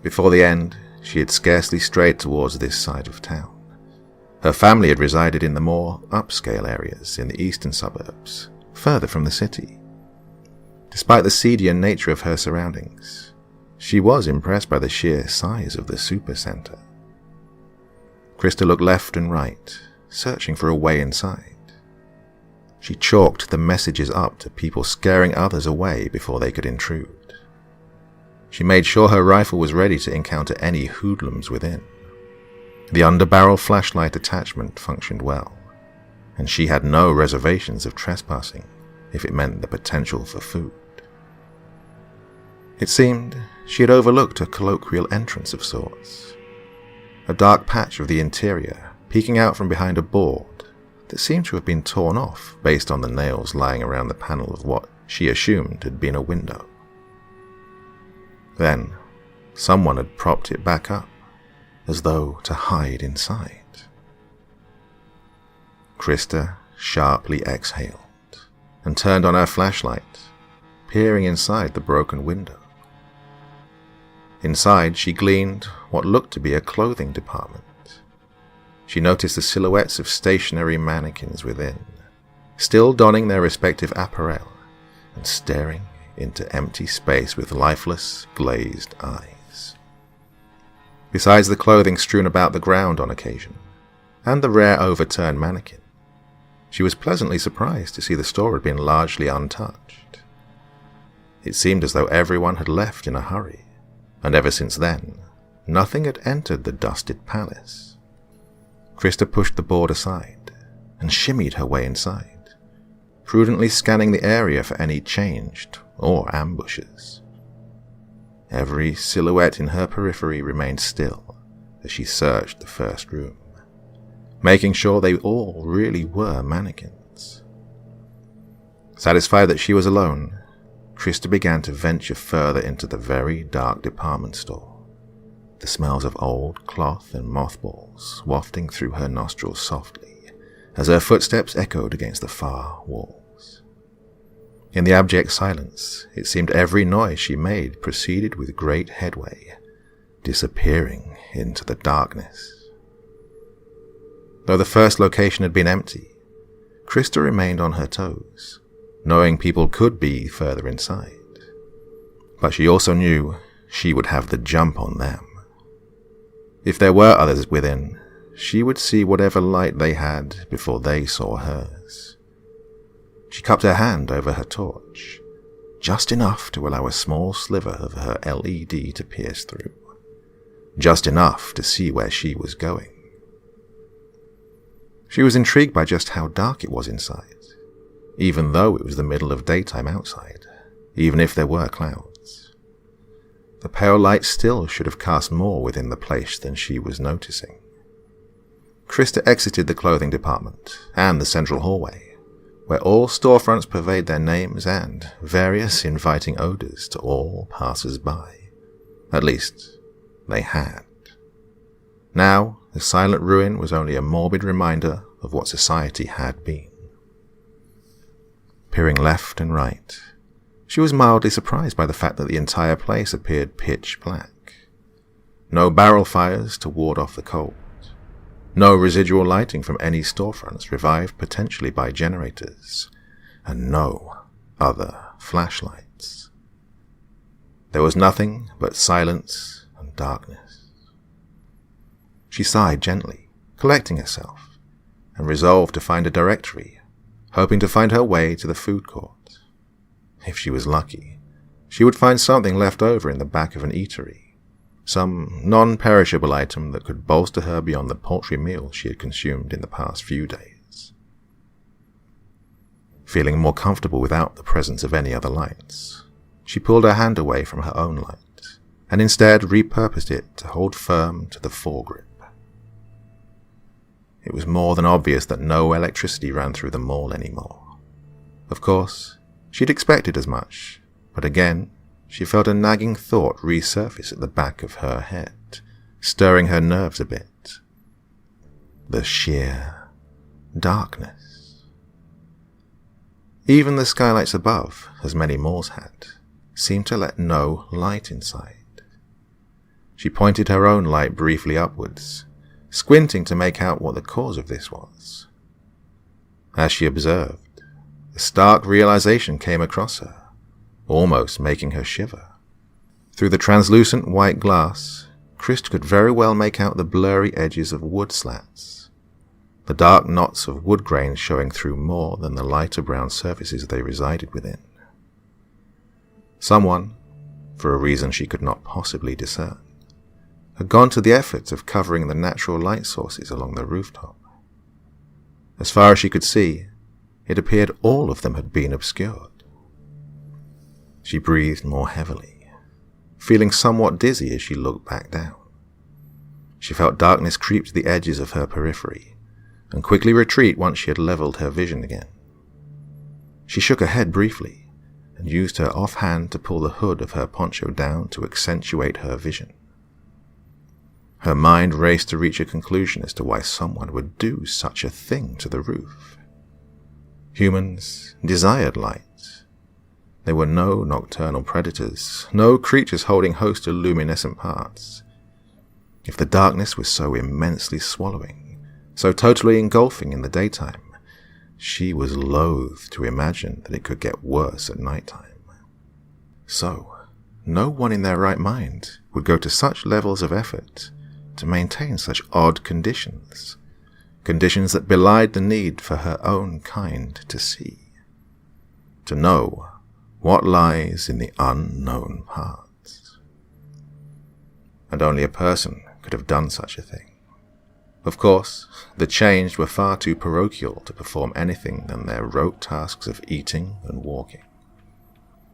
Before the end, she had scarcely strayed towards this side of town. Her family had resided in the more upscale areas in the eastern suburbs, further from the city. Despite the seedier nature of her surroundings, she was impressed by the sheer size of the supercenter. Krista looked left and right, searching for a way inside. She chalked the messages up to people scaring others away before they could intrude. She made sure her rifle was ready to encounter any hoodlums within. The underbarrel flashlight attachment functioned well, and she had no reservations of trespassing if it meant the potential for food. It seemed she had overlooked a colloquial entrance of sorts, a dark patch of the interior peeking out from behind a board that seemed to have been torn off based on the nails lying around the panel of what she assumed had been a window. Then, someone had propped it back up, as though to hide inside. Krista sharply exhaled and turned on her flashlight, peering inside the broken window. Inside, she gleaned what looked to be a clothing department. She noticed the silhouettes of stationary mannequins within, still donning their respective apparel and staring into empty space with lifeless, glazed eyes. Besides the clothing strewn about the ground on occasion, and the rare overturned mannequin, she was pleasantly surprised to see the store had been largely untouched. It seemed as though everyone had left in a hurry, and ever since then, nothing had entered the dusted palace. Krista pushed the board aside and shimmied her way inside, prudently scanning the area for any changed or ambushes. Every silhouette in her periphery remained still as she searched the first room, making sure they all really were mannequins. Satisfied that she was alone, Krista began to venture further into the very dark department store, the smells of old cloth and mothballs wafting through her nostrils softly as her footsteps echoed against the far walls. In the abject silence, it seemed every noise she made proceeded with great headway, disappearing into the darkness. Though the first location had been empty, Krista remained on her toes, knowing people could be further inside. But she also knew she would have the jump on them. If there were others within, she would see whatever light they had before they saw hers. She cupped her hand over her torch, just enough to allow a small sliver of her LED to pierce through, just enough to see where she was going. She was intrigued by just how dark it was inside, even though it was the middle of daytime outside, even if there were clouds. The pale light still should have cast more within the place than she was noticing. Krista exited the clothing department and the central hallway, where all storefronts purveyed their names and various inviting odors to all passers-by. At least, they had. Now, the silent ruin was only a morbid reminder of what society had been. Peering left and right, she was mildly surprised by the fact that the entire place appeared pitch black. No barrel fires to ward off the cold. No residual lighting from any storefronts revived potentially by generators, and no other flashlights. There was nothing but silence and darkness. She sighed gently, collecting herself, and resolved to find a directory, hoping to find her way to the food court. If she was lucky, she would find something left over in the back of an eatery. Some non-perishable item that could bolster her beyond the paltry meal she had consumed in the past few days. Feeling more comfortable without the presence of any other lights, she pulled her hand away from her own light, and instead repurposed it to hold firm to the foregrip. It was more than obvious that no electricity ran through the mall anymore. Of course, she'd expected as much, but again, she felt a nagging thought resurface at the back of her head, stirring her nerves a bit. The sheer darkness. Even the skylights above, as many malls had, seemed to let no light inside. She pointed her own light briefly upwards, squinting to make out what the cause of this was. As she observed, a stark realization came across her, almost making her shiver. Through the translucent white glass, Krista could very well make out the blurry edges of wood slats, the dark knots of wood grain showing through more than the lighter brown surfaces they resided within. Someone, for a reason she could not possibly discern, had gone to the effort of covering the natural light sources along the rooftop. As far as she could see, it appeared all of them had been obscured. She breathed more heavily, feeling somewhat dizzy as she looked back down. She felt darkness creep to the edges of her periphery, and quickly retreat once she had leveled her vision again. She shook her head briefly, and used her offhand to pull the hood of her poncho down to accentuate her vision. Her mind raced to reach a conclusion as to why someone would do such a thing to the roof. Humans desired light. There were no nocturnal predators, no creatures holding host to luminescent parts. If the darkness was so immensely swallowing, so totally engulfing in the daytime, she was loath to imagine that it could get worse at nighttime. So, no one in their right mind would go to such levels of effort to maintain such odd conditions that belied the need for her own kind to see, to know what lies in the unknown parts. And only a person could have done such a thing. Of course, the changed were far too parochial to perform anything than their rote tasks of eating and walking.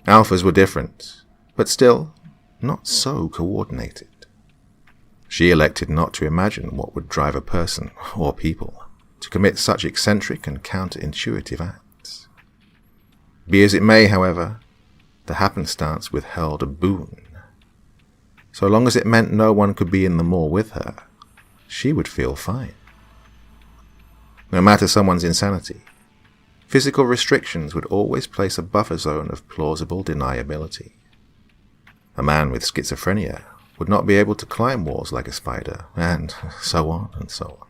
Alphas were different, but still not so coordinated. She elected not to imagine what would drive a person, or people, to commit such eccentric and counterintuitive acts. Be as it may, however, the happenstance withheld a boon. So long as it meant no one could be in the mall with her, she would feel fine. No matter someone's insanity, physical restrictions would always place a buffer zone of plausible deniability. A man with schizophrenia would not be able to climb walls like a spider, and so on and so on.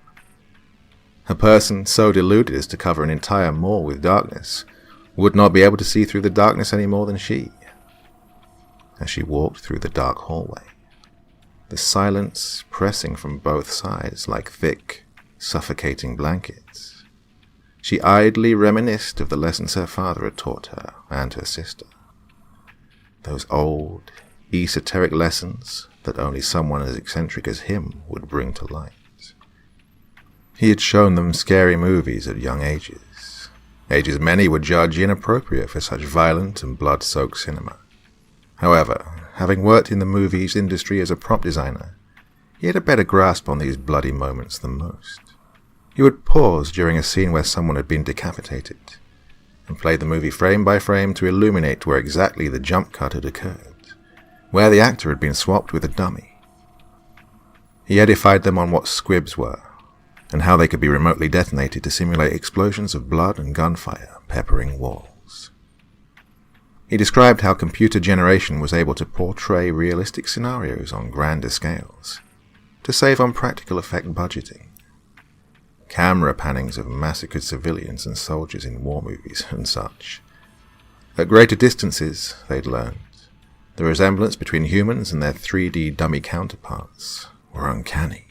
A person so deluded as to cover an entire mall with darkness would not be able to see through the darkness any more than she. As she walked through the dark hallway, the silence pressing from both sides like thick, suffocating blankets. She idly reminisced of the lessons her father had taught her and her sister. Those old, esoteric lessons that only someone as eccentric as him would bring to light. He had shown them scary movies at young ages many would judge inappropriate for such violent and blood-soaked cinema. However, having worked in the movies industry as a prop designer, he had a better grasp on these bloody moments than most. He would pause during a scene where someone had been decapitated, and play the movie frame by frame to illuminate where exactly the jump cut had occurred, where the actor had been swapped with a dummy. He edified them on what squibs were, and how they could be remotely detonated to simulate explosions of blood and gunfire peppering walls. He described how computer generation was able to portray realistic scenarios on grander scales, to save on practical effect budgeting. Camera pannings of massacred civilians and soldiers in war movies and such. At greater distances, they'd learned, the resemblance between humans and their 3D dummy counterparts were uncanny.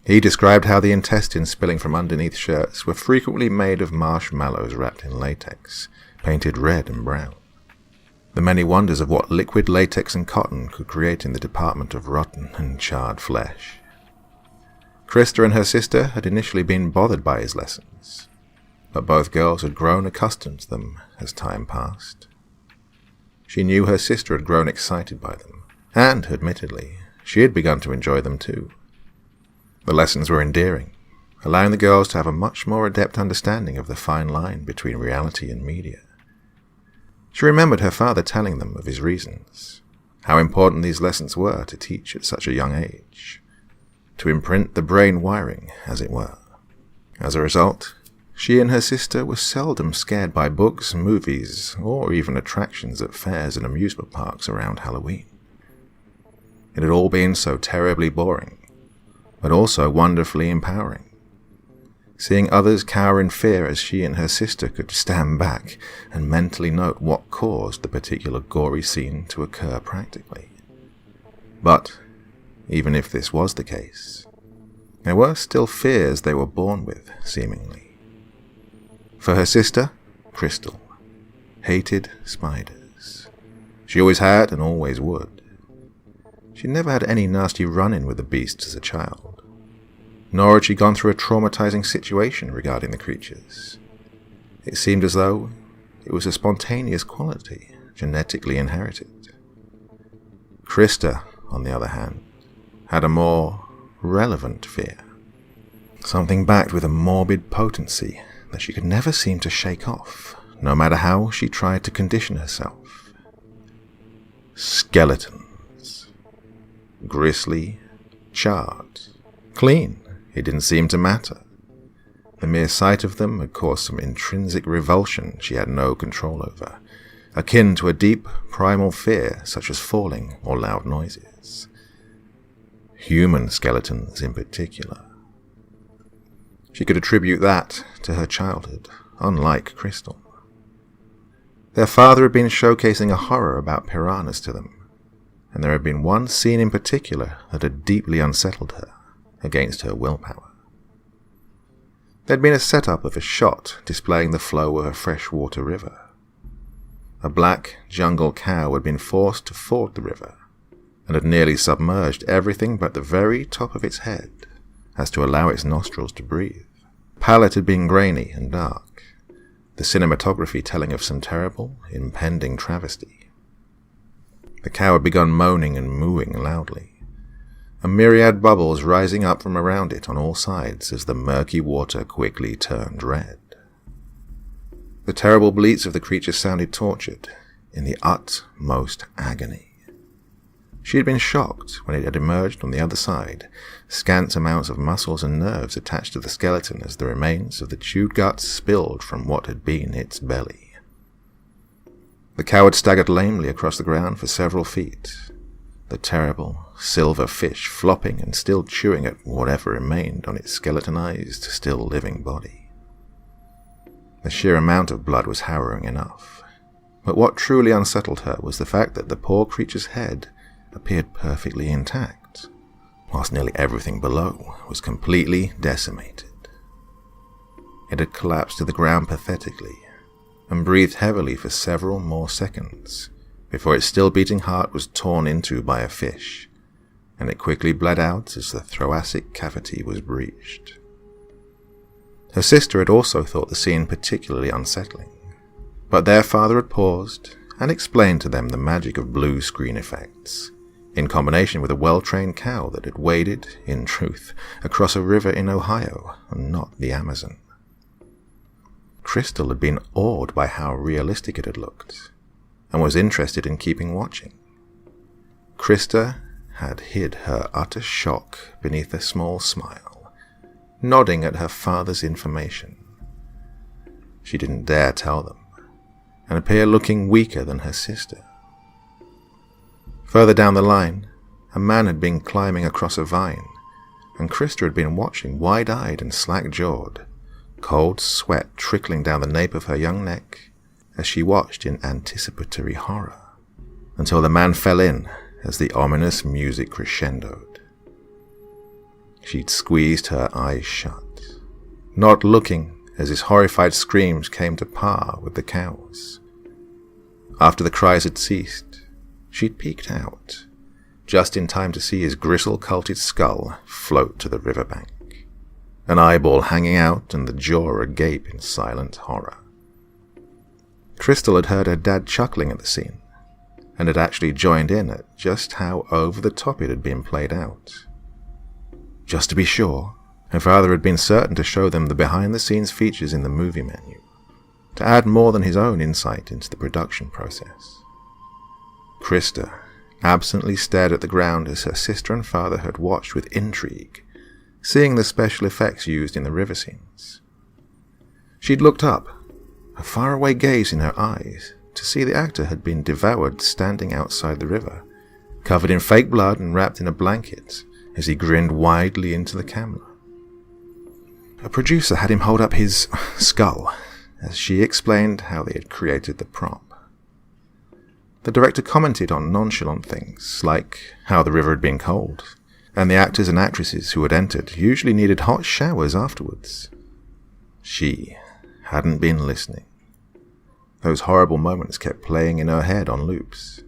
He described how the intestines spilling from underneath shirts were frequently made of marshmallows wrapped in latex, painted red and brown. The many wonders of what liquid latex and cotton could create in the department of rotten and charred flesh. Krista and her sister had initially been bothered by his lessons, but both girls had grown accustomed to them as time passed. She knew her sister had grown excited by them, and, admittedly, she had begun to enjoy them too. The lessons were endearing, allowing the girls to have a much more adept understanding of the fine line between reality and media. She remembered her father telling them of his reasons, how important these lessons were to teach at such a young age, to imprint the brain wiring, as it were. As a result, she and her sister were seldom scared by books, movies, or even attractions at fairs and amusement parks around Halloween. It had all been so terribly boring, but also wonderfully empowering. Seeing others cower in fear as she and her sister could stand back and mentally note what caused the particular gory scene to occur practically. But, even if this was the case, there were still fears they were born with, seemingly. For her sister, Crystal, hated spiders. She always had and always would. She never had any nasty run-in with the beasts as a child, nor had she gone through a traumatizing situation regarding the creatures. It seemed as though it was a spontaneous quality, genetically inherited. Krista, on the other hand, had a more relevant fear, something backed with a morbid potency that she could never seem to shake off, no matter how she tried to condition herself. Skeletons. Grisly, charred, clean. It didn't seem to matter. The mere sight of them had caused some intrinsic revulsion she had no control over, akin to a deep, primal fear such as falling or loud noises. Human skeletons in particular. She could attribute that to her childhood, unlike Crystal. Their father had been showcasing a horror about piranhas to them, and there had been one scene in particular that had deeply unsettled her, against her willpower. There had been a setup of a shot displaying the flow of a freshwater river. A black jungle cow had been forced to ford the river, and had nearly submerged everything but the very top of its head, as to allow its nostrils to breathe. The palette had been grainy and dark, the cinematography telling of some terrible, impending travesty. The cow had begun moaning and mooing loudly, a myriad bubbles rising up from around it on all sides as the murky water quickly turned red. The terrible bleats of the creature sounded tortured, in the utmost agony. She had been shocked when it had emerged on the other side, scant amounts of muscles and nerves attached to the skeleton as the remains of the chewed guts spilled from what had been its belly. The cow had staggered lamely across the ground for several feet, the terrible silver fish flopping and still chewing at whatever remained on its skeletonized, still living body. The sheer amount of blood was harrowing enough, but what truly unsettled her was the fact that the poor creature's head appeared perfectly intact, whilst nearly everything below was completely decimated. It had collapsed to the ground pathetically and breathed heavily for several more seconds before its still beating heart was torn into by a fish, and it quickly bled out as the thoracic cavity was breached. Her sister had also thought the scene particularly unsettling, but their father had paused and explained to them the magic of blue screen effects, in combination with a well-trained cow that had waded, in truth, across a river in Ohio and not the Amazon. Crystal had been awed by how realistic it had looked, and was interested in keeping watching. Krista had hid her utter shock beneath a small smile, nodding at her father's information. She didn't dare tell them, and appeared looking weaker than her sister. Further down the line, a man had been climbing across a vine, and Krista had been watching wide-eyed and slack-jawed, cold sweat trickling down the nape of her young neck as she watched in anticipatory horror, until the man fell in as the ominous music crescendoed. She'd squeezed her eyes shut, not looking as his horrified screams came to par with the cow's. After the cries had ceased, she'd peeked out, just in time to see his gristle-culted skull float to the riverbank, an eyeball hanging out and the jaw agape in silent horror. Crystal had heard her dad chuckling at the scene, and had actually joined in at just how over the top it had been played out. Just to be sure, her father had been certain to show them the behind-the-scenes features in the movie menu, to add more than his own insight into the production process. Krista absently stared at the ground as her sister and father had watched with intrigue, seeing the special effects used in the river scenes. She'd looked up, a faraway gaze in her eyes, to see the actor had been devoured standing outside the river, covered in fake blood and wrapped in a blanket, as he grinned widely into the camera. A producer had him hold up his skull, as she explained how they had created the prop. The director commented on nonchalant things, like how the river had been cold, and the actors and actresses who had entered usually needed hot showers afterwards. She hadn't been listening. Those horrible moments kept playing in her head on loops.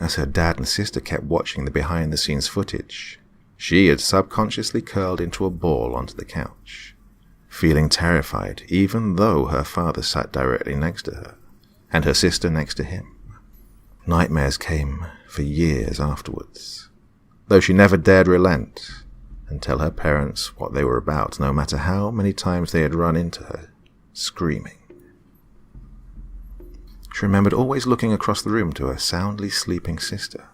As her dad and sister kept watching the behind-the-scenes footage, she had subconsciously curled into a ball onto the couch, feeling terrified even though her father sat directly next to her, and her sister next to him. Nightmares came for years afterwards, though she never dared relent and tell her parents what they were about, no matter how many times they had run into her, screaming. She remembered always looking across the room to her soundly sleeping sister,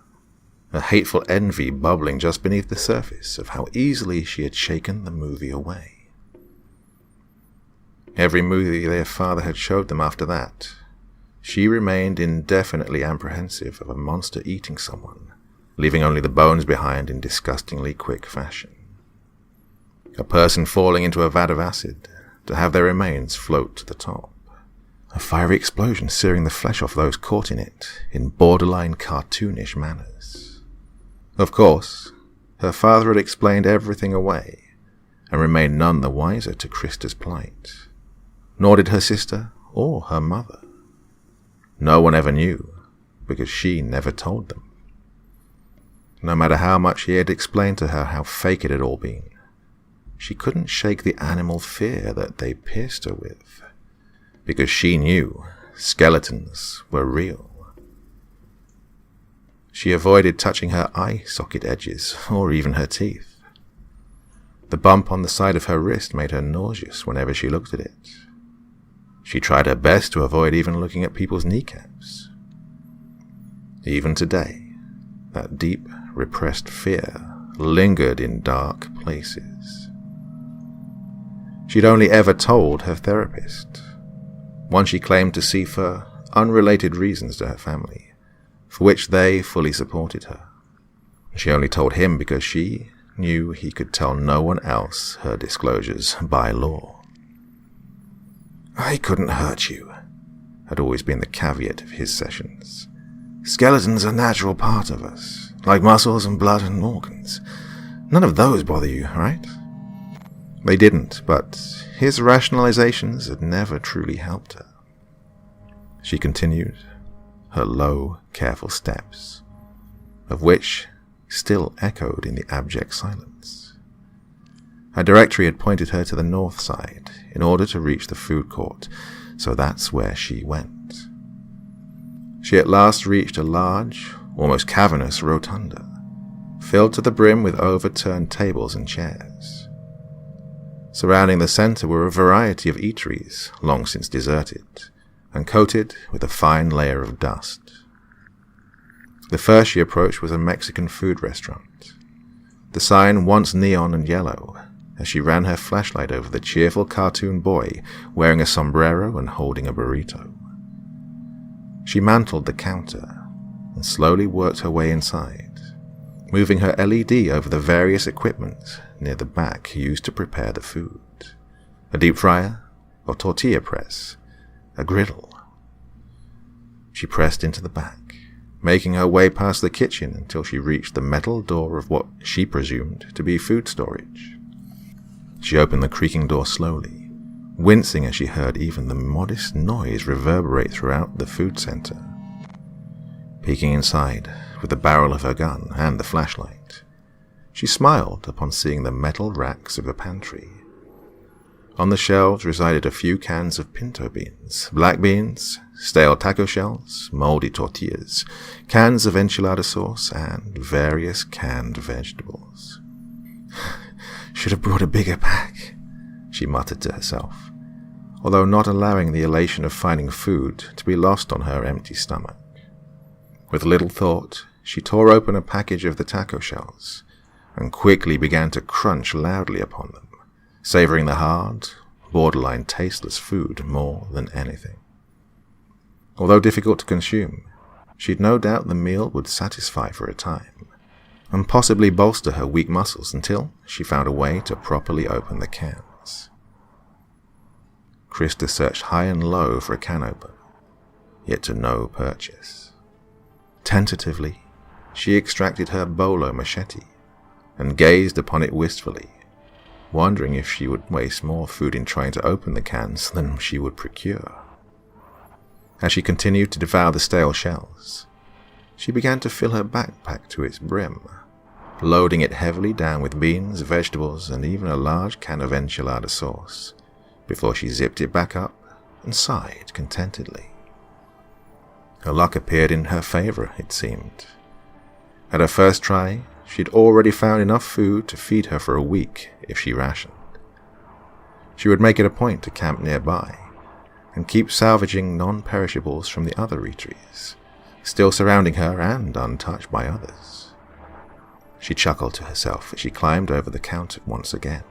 a hateful envy bubbling just beneath the surface of how easily she had shaken the movie away. Every movie their father had showed them after that, she remained indefinitely apprehensive of a monster eating someone, leaving only the bones behind in disgustingly quick fashion. A person falling into a vat of acid to have their remains float to the top. A fiery explosion searing the flesh off those caught in it in borderline cartoonish manners. Of course, her father had explained everything away and remained none the wiser to Krista's plight. Nor did her sister or her mother. No one ever knew, because she never told them. No matter how much he had explained to her how fake it had all been, she couldn't shake the animal fear that they pierced her with, because she knew skeletons were real. She avoided touching her eye socket edges or even her teeth. The bump on the side of her wrist made her nauseous whenever she looked at it. She tried her best to avoid even looking at people's kneecaps. Even today, that deep, repressed fear lingered in dark places. She'd only ever told her therapist, one she claimed to see for unrelated reasons to her family, for which they fully supported her. She only told him because she knew he could tell no one else her disclosures by law. "I couldn't hurt you," had always been the caveat of his sessions. "Skeletons are a natural part of us. Like muscles and blood and organs. None of those bother you, right? They didn't, but his rationalizations had never truly helped her. She continued, her low, careful steps, of which still echoed in the abject silence. Her directory had pointed her to the north side in order to reach the food court, so that's where she went. She at last reached a large, almost cavernous rotunda, filled to the brim with overturned tables and chairs. Surrounding the center were a variety of eateries, long since deserted, and coated with a fine layer of dust. The first she approached was a Mexican food restaurant, the sign once neon and yellow, as she ran her flashlight over the cheerful cartoon boy wearing a sombrero and holding a burrito. She mantled the counter and slowly worked her way inside, moving her LED over the various equipment near the back used to prepare the food. A deep fryer, a tortilla press, a griddle. She pressed into the back, making her way past the kitchen until she reached the metal door of what she presumed to be food storage. She opened the creaking door slowly, wincing as she heard even the modest noise reverberate throughout the food center. Peeking inside, with the barrel of her gun and the flashlight, she smiled upon seeing the metal racks of the pantry. On the shelves resided a few cans of pinto beans, black beans, stale taco shells, moldy tortillas, cans of enchilada sauce, and various canned vegetables. Should have brought a bigger pack, she muttered to herself, although not allowing the elation of finding food to be lost on her empty stomach. With little thought, she tore open a package of the taco shells and quickly began to crunch loudly upon them, savoring the hard, borderline tasteless food more than anything. Although difficult to consume, she'd no doubt the meal would satisfy for a time, and possibly bolster her weak muscles until she found a way to properly open the cans. Krista searched high and low for a can opener, yet to no purchase. Tentatively, she extracted her bolo machete and gazed upon it wistfully, wondering if she would waste more food in trying to open the cans than she would procure. As she continued to devour the stale shells, she began to fill her backpack to its brim, loading it heavily down with beans, vegetables, and even a large can of enchilada sauce, before she zipped it back up and sighed contentedly. Her luck appeared in her favor, it seemed. At her first try, she'd already found enough food to feed her for a week if she rationed. She would make it a point to camp nearby and keep salvaging non-perishables from the other eateries, still surrounding her and untouched by others. She chuckled to herself as she climbed over the counter once again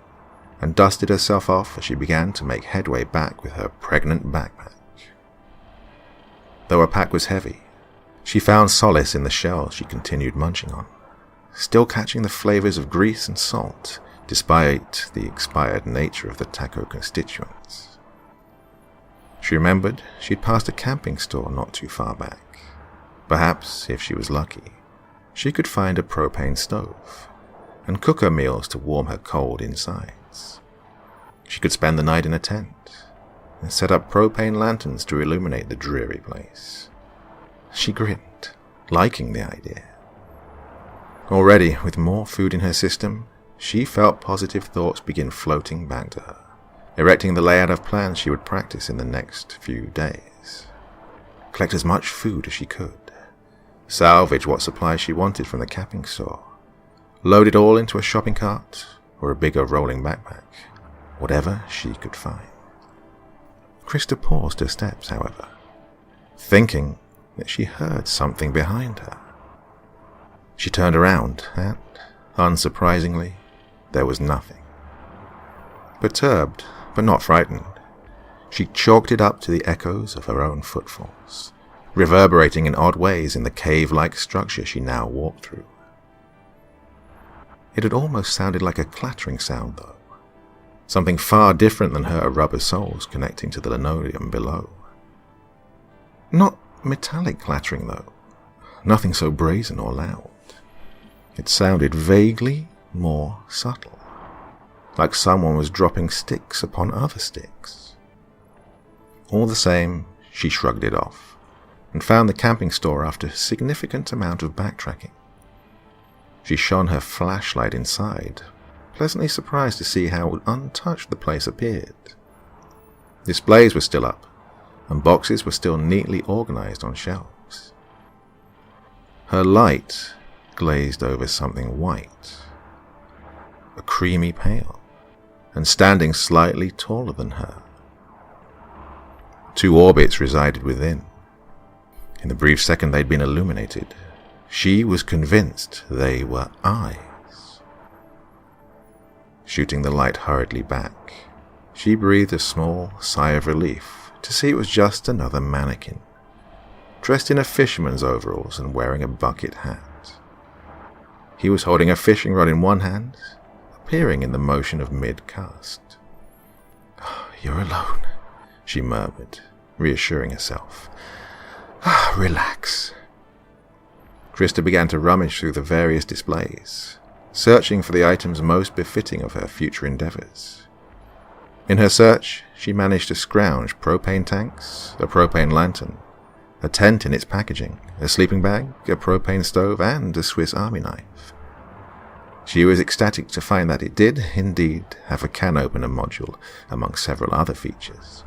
and dusted herself off as she began to make headway back with her pregnant backpack. Though her pack was heavy, she found solace in the shells she continued munching on, still catching the flavors of grease and salt despite the expired nature of the taco constituents. She remembered she'd passed a camping store not too far back. Perhaps, if she was lucky, she could find a propane stove and cook her meals to warm her cold insides. She could spend the night in a tent and set up propane lanterns to illuminate the dreary place. She grinned, liking the idea. Already, with more food in her system, she felt positive thoughts begin floating back to her, erecting the layout of plans she would practice in the next few days. Collect as much food as she could, salvage what supplies she wanted from the camping store, load it all into a shopping cart or a bigger rolling backpack, whatever she could find. Krista paused her steps, however, thinking that she heard something behind her. She turned around and, unsurprisingly, there was nothing. Perturbed, but not frightened, she chalked it up to the echoes of her own footfalls, reverberating in odd ways in the cave-like structure she now walked through. It had almost sounded like a clattering sound, though, something far different than her rubber soles connecting to the linoleum below. Not metallic clattering, though, nothing so brazen or loud. It sounded vaguely more subtle, like someone was dropping sticks upon other sticks. All the same, she shrugged it off, and found the camping store after a significant amount of backtracking. She shone her flashlight inside, pleasantly surprised to see how untouched the place appeared. Displays were still up, and boxes were still neatly organized on shelves. Her light glazed over something white, a creamy pale, and standing slightly taller than her. 2 orbits resided within. In the brief second they'd been illuminated, she was convinced they were eyes. Shooting the light hurriedly back, she breathed a small sigh of relief to see it was just another mannequin, dressed in a fisherman's overalls and wearing a bucket hat. He was holding a fishing rod in one hand, appearing in the motion of mid-cast. "You're alone," she murmured, reassuring herself. "Relax." Krista began to rummage through the various displays, searching for the items most befitting of her future endeavors. In her search, she managed to scrounge propane tanks, a propane lantern, a tent in its packaging, a sleeping bag, a propane stove, and a Swiss Army knife. She was ecstatic to find that it did, indeed, have a can opener module, among several other features.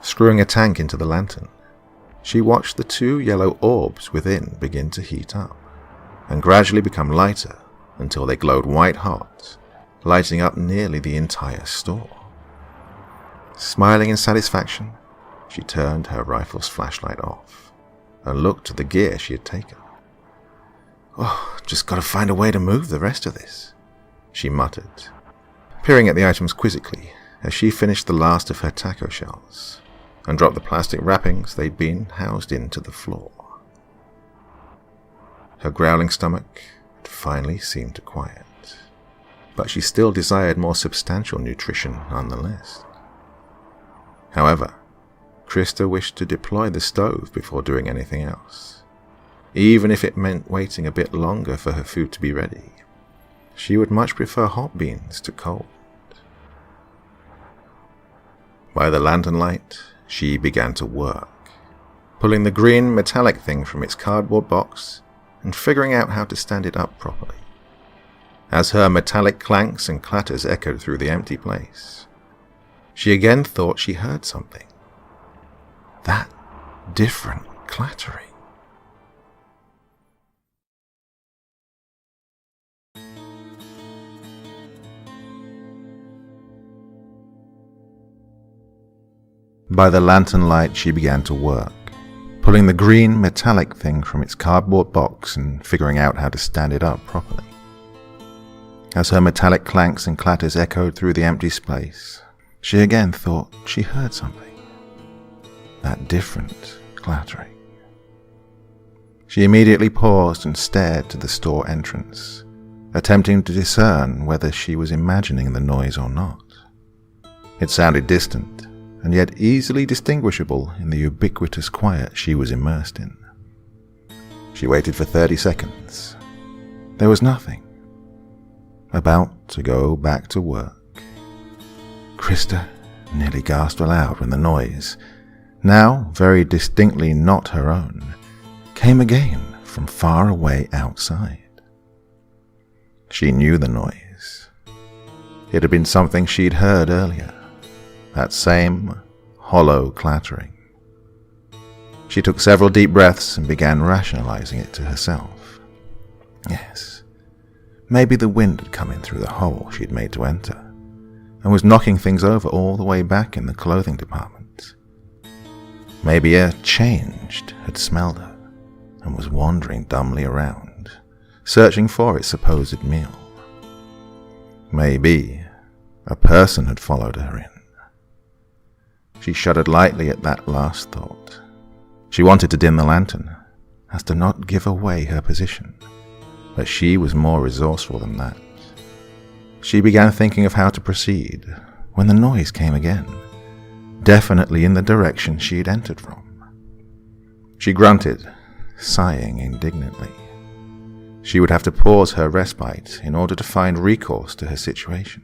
Screwing a tank into the lantern, she watched the 2 yellow orbs within begin to heat up, and gradually become lighter until they glowed white-hot, lighting up nearly the entire store. Smiling in satisfaction, she turned her rifle's flashlight off and looked at the gear she had taken. Just gotta find a way to move the rest of this," she muttered, peering at the items quizzically as she finished the last of her taco shells and dropped the plastic wrappings they'd been housed into the floor. Her growling stomach had finally seemed to quiet, but she still desired more substantial nutrition nonetheless. However, Krista wished to deploy the stove before doing anything else, even if it meant waiting a bit longer for her food to be ready. She would much prefer hot beans to cold. By the lantern light, she began to work, pulling the green metallic thing from its cardboard box and figuring out how to stand it up properly. As her metallic clanks and clatters echoed through the empty place, she again thought she heard something. That different clattering. By the lantern light, she began to work, pulling the green metallic thing from its cardboard box and figuring out how to stand it up properly. As her metallic clanks and clatters echoed through the empty space, she again thought she heard something. That different clattering. She immediately paused and stared to the store entrance, attempting to discern whether she was imagining the noise or not. It sounded distant, and yet easily distinguishable in the ubiquitous quiet she was immersed in. She waited for 30 seconds. There was nothing. About to go back to work, Krista nearly gasped aloud when the noise, now very distinctly not her own, came again from far away outside. She knew the noise. It had been something she'd heard earlier, that same hollow clattering. She took several deep breaths and began rationalizing it to herself. Yes, maybe the wind had come in through the hole she'd made to enter, and was knocking things over all the way back in the clothing department. Maybe a changed had smelled her, and was wandering dumbly around, searching for its supposed meal. Maybe a person had followed her in. She shuddered lightly at that last thought. She wanted to dim the lantern, as to not give away her position, but she was more resourceful than that. She began thinking of how to proceed, when the noise came again, definitely in the direction she had entered from. She grunted, sighing indignantly. She would have to pause her respite in order to find recourse to her situation.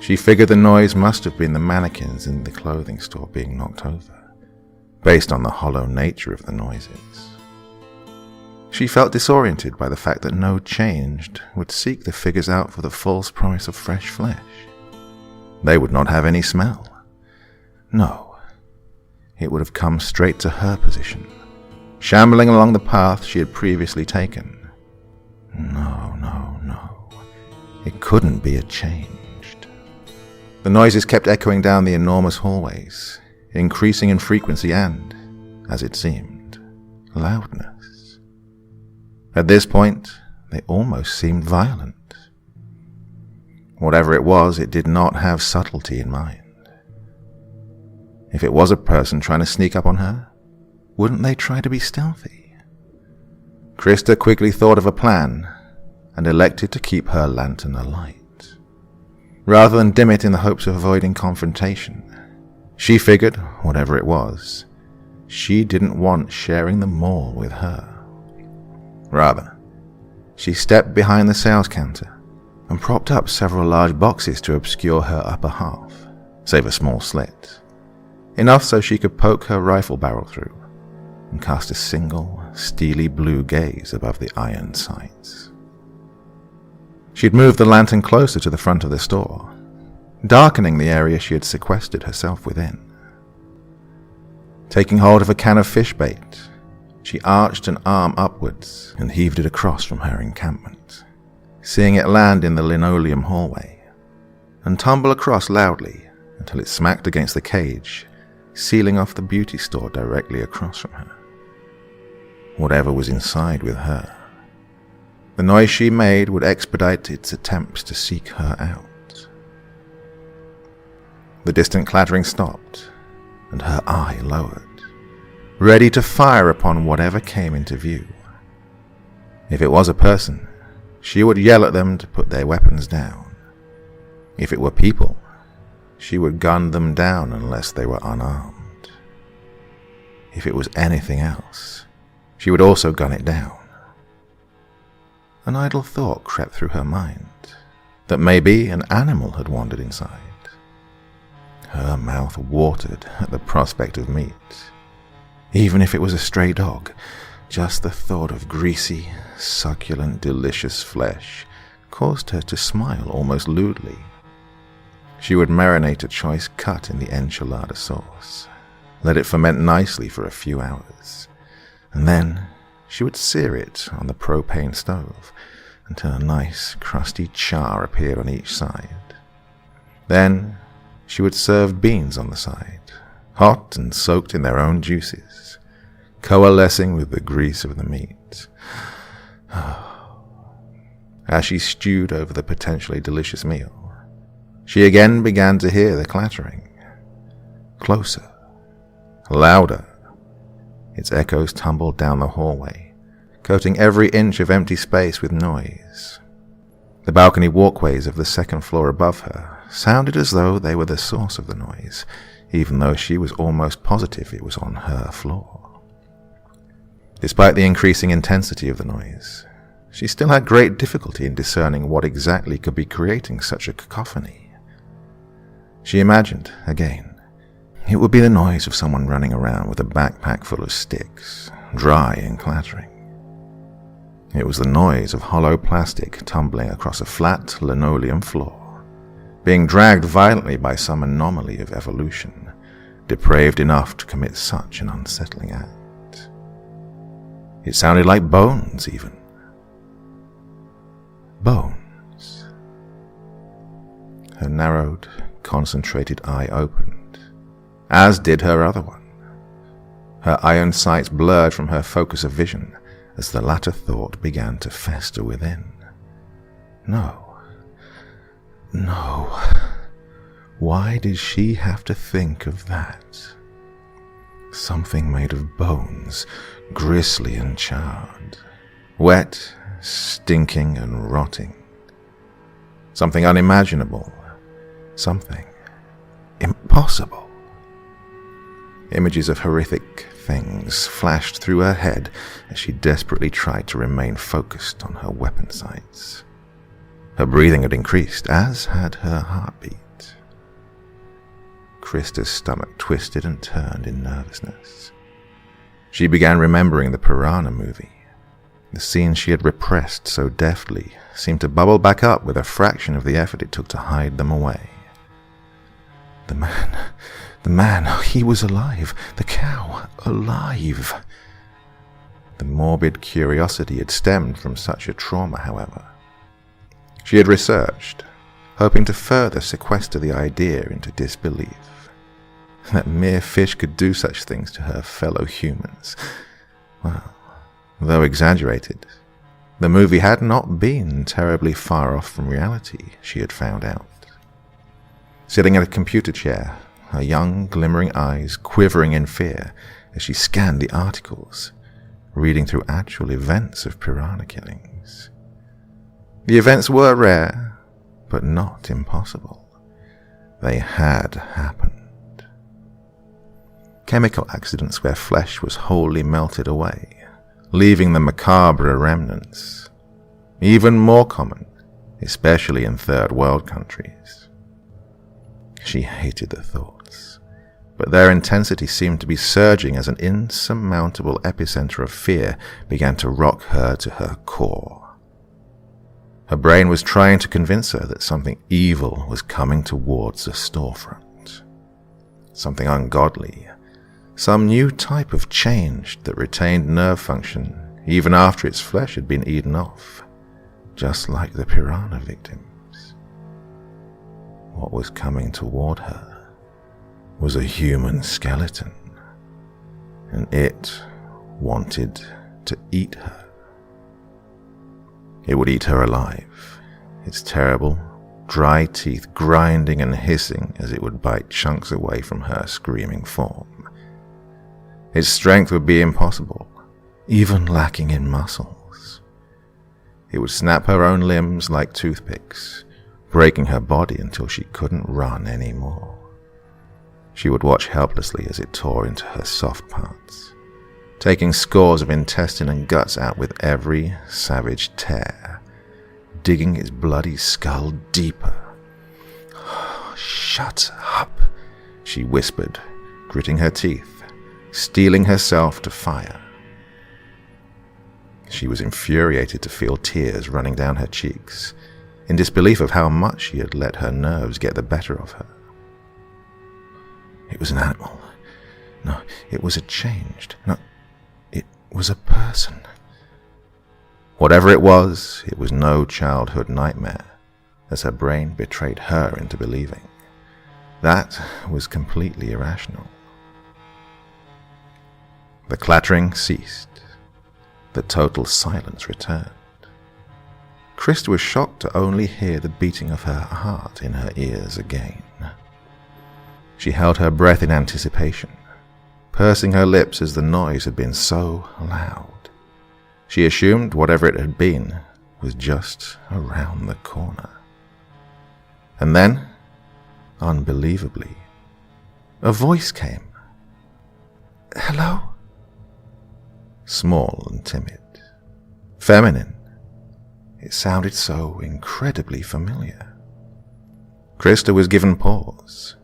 She figured the noise must have been the mannequins in the clothing store being knocked over, based on the hollow nature of the noises. She felt disoriented by the fact that no changed would seek the figures out for the false promise of fresh flesh. They would not have any smell. No, it would have come straight to her position, shambling along the path she had previously taken. No. It couldn't be a changed. The noises kept echoing down the enormous hallways, increasing in frequency and, as it seemed, loudness. At this point, they almost seemed violent. Whatever it was, it did not have subtlety in mind. If it was a person trying to sneak up on her, wouldn't they try to be stealthy? Krista quickly thought of a plan and elected to keep her lantern alight. Rather than dim it in the hopes of avoiding confrontation, she figured, whatever it was, she didn't want sharing the mall with her. Rather, she stepped behind the sales counter and propped up several large boxes to obscure her upper half, save a small slit, enough so she could poke her rifle barrel through and cast a single, steely blue gaze above the iron sights. She'd moved the lantern closer to the front of the store, darkening the area she had sequestered herself within. Taking hold of a can of fish bait, she arched an arm upwards and heaved it across from her encampment, seeing it land in the linoleum hallway and tumble across loudly until it smacked against the cage, sealing off the beauty store directly across from her. Whatever was inside with her, the noise she made would expedite its attempts to seek her out. The distant clattering stopped, and her eye lowered, ready to fire upon whatever came into view. If it was a person, she would yell at them to put their weapons down. If it were people, she would gun them down unless they were unarmed. If it was anything else, she would also gun it down. An idle thought crept through her mind, that maybe an animal had wandered inside. Her mouth watered at the prospect of meat. Even if it was a stray dog, just the thought of greasy, succulent, delicious flesh caused her to smile almost lewdly. She would marinate a choice cut in the enchilada sauce, let it ferment nicely for a few hours, and then she would sear it on the propane stove until a nice, crusty char appeared on each side. Then she would serve beans on the side, hot and soaked in their own juices, coalescing with the grease of the meat. As she stewed over the potentially delicious meal, she again began to hear the clattering. Closer, louder. Its echoes tumbled down the hallway, coating every inch of empty space with noise. The balcony walkways of the second floor above her sounded as though they were the source of the noise, even though she was almost positive it was on her floor. Despite the increasing intensity of the noise, she still had great difficulty in discerning what exactly could be creating such a cacophony. She imagined, again, it would be the noise of someone running around with a backpack full of sticks, dry and clattering. It was the noise of hollow plastic tumbling across a flat linoleum floor, being dragged violently by some anomaly of evolution, depraved enough to commit such an unsettling act. It sounded like bones, even. Bones. Her narrowed, concentrated eye opened, as did her other one. Her iron sights blurred from her focus of vision as the latter thought began to fester within. No. Why did she have to think of that? Something made of bones, grisly and charred, wet, stinking and rotting. Something unimaginable. Something impossible. Images of horrific things flashed through her head as she desperately tried to remain focused on her weapon sights. Her breathing had increased, as had her heartbeat. Krista's stomach twisted and turned in nervousness. She began remembering the Piranha movie. The scenes she had repressed so deftly seemed to bubble back up with a fraction of the effort it took to hide them away. The man, he was alive. The cow, alive. The morbid curiosity had stemmed from such a trauma, however. She had researched, hoping to further sequester the idea into disbelief. That mere fish could do such things to her fellow humans. Well, though exaggerated, the movie had not been terribly far off from reality, she had found out. Sitting in a computer chair, her young, glimmering eyes quivering in fear as she scanned the articles, reading through actual events of piranha killings. The events were rare, but not impossible. They had happened. Chemical accidents where flesh was wholly melted away, leaving the macabre remnants. Even more common, especially in third world countries. She hated the thoughts, but their intensity seemed to be surging as an insurmountable epicenter of fear began to rock her to her core. Her brain was trying to convince her that something evil was coming towards the storefront. Something ungodly, some new type of change that retained nerve function even after its flesh had been eaten off, just like the piranha victims. What was coming toward her was a human skeleton, and it wanted to eat her. It would eat her alive, its terrible, dry teeth grinding and hissing as it would bite chunks away from her screaming form. Its strength would be impossible, even lacking in muscles. It would snap her own limbs like toothpicks, breaking her body until she couldn't run anymore. She would watch helplessly as it tore into her soft parts, taking scores of intestine and guts out with every savage tear, digging its bloody skull deeper. "Shut up," she whispered, gritting her teeth, steeling herself to fire. She was infuriated to feel tears running down her cheeks, in disbelief of how much she had let her nerves get the better of her. It was an animal. No, it was a changed. No, it was a person. Whatever it was no childhood nightmare, as her brain betrayed her into believing. That was completely irrational. The clattering ceased. The total silence returned. Krista was shocked to only hear the beating of her heart in her ears again. She held her breath in anticipation, pursing her lips as the noise had been so loud. She assumed whatever it had been was just around the corner. And then, unbelievably, a voice came. "Hello?" Small and timid. Feminine. It sounded so incredibly familiar. Krista was given pause.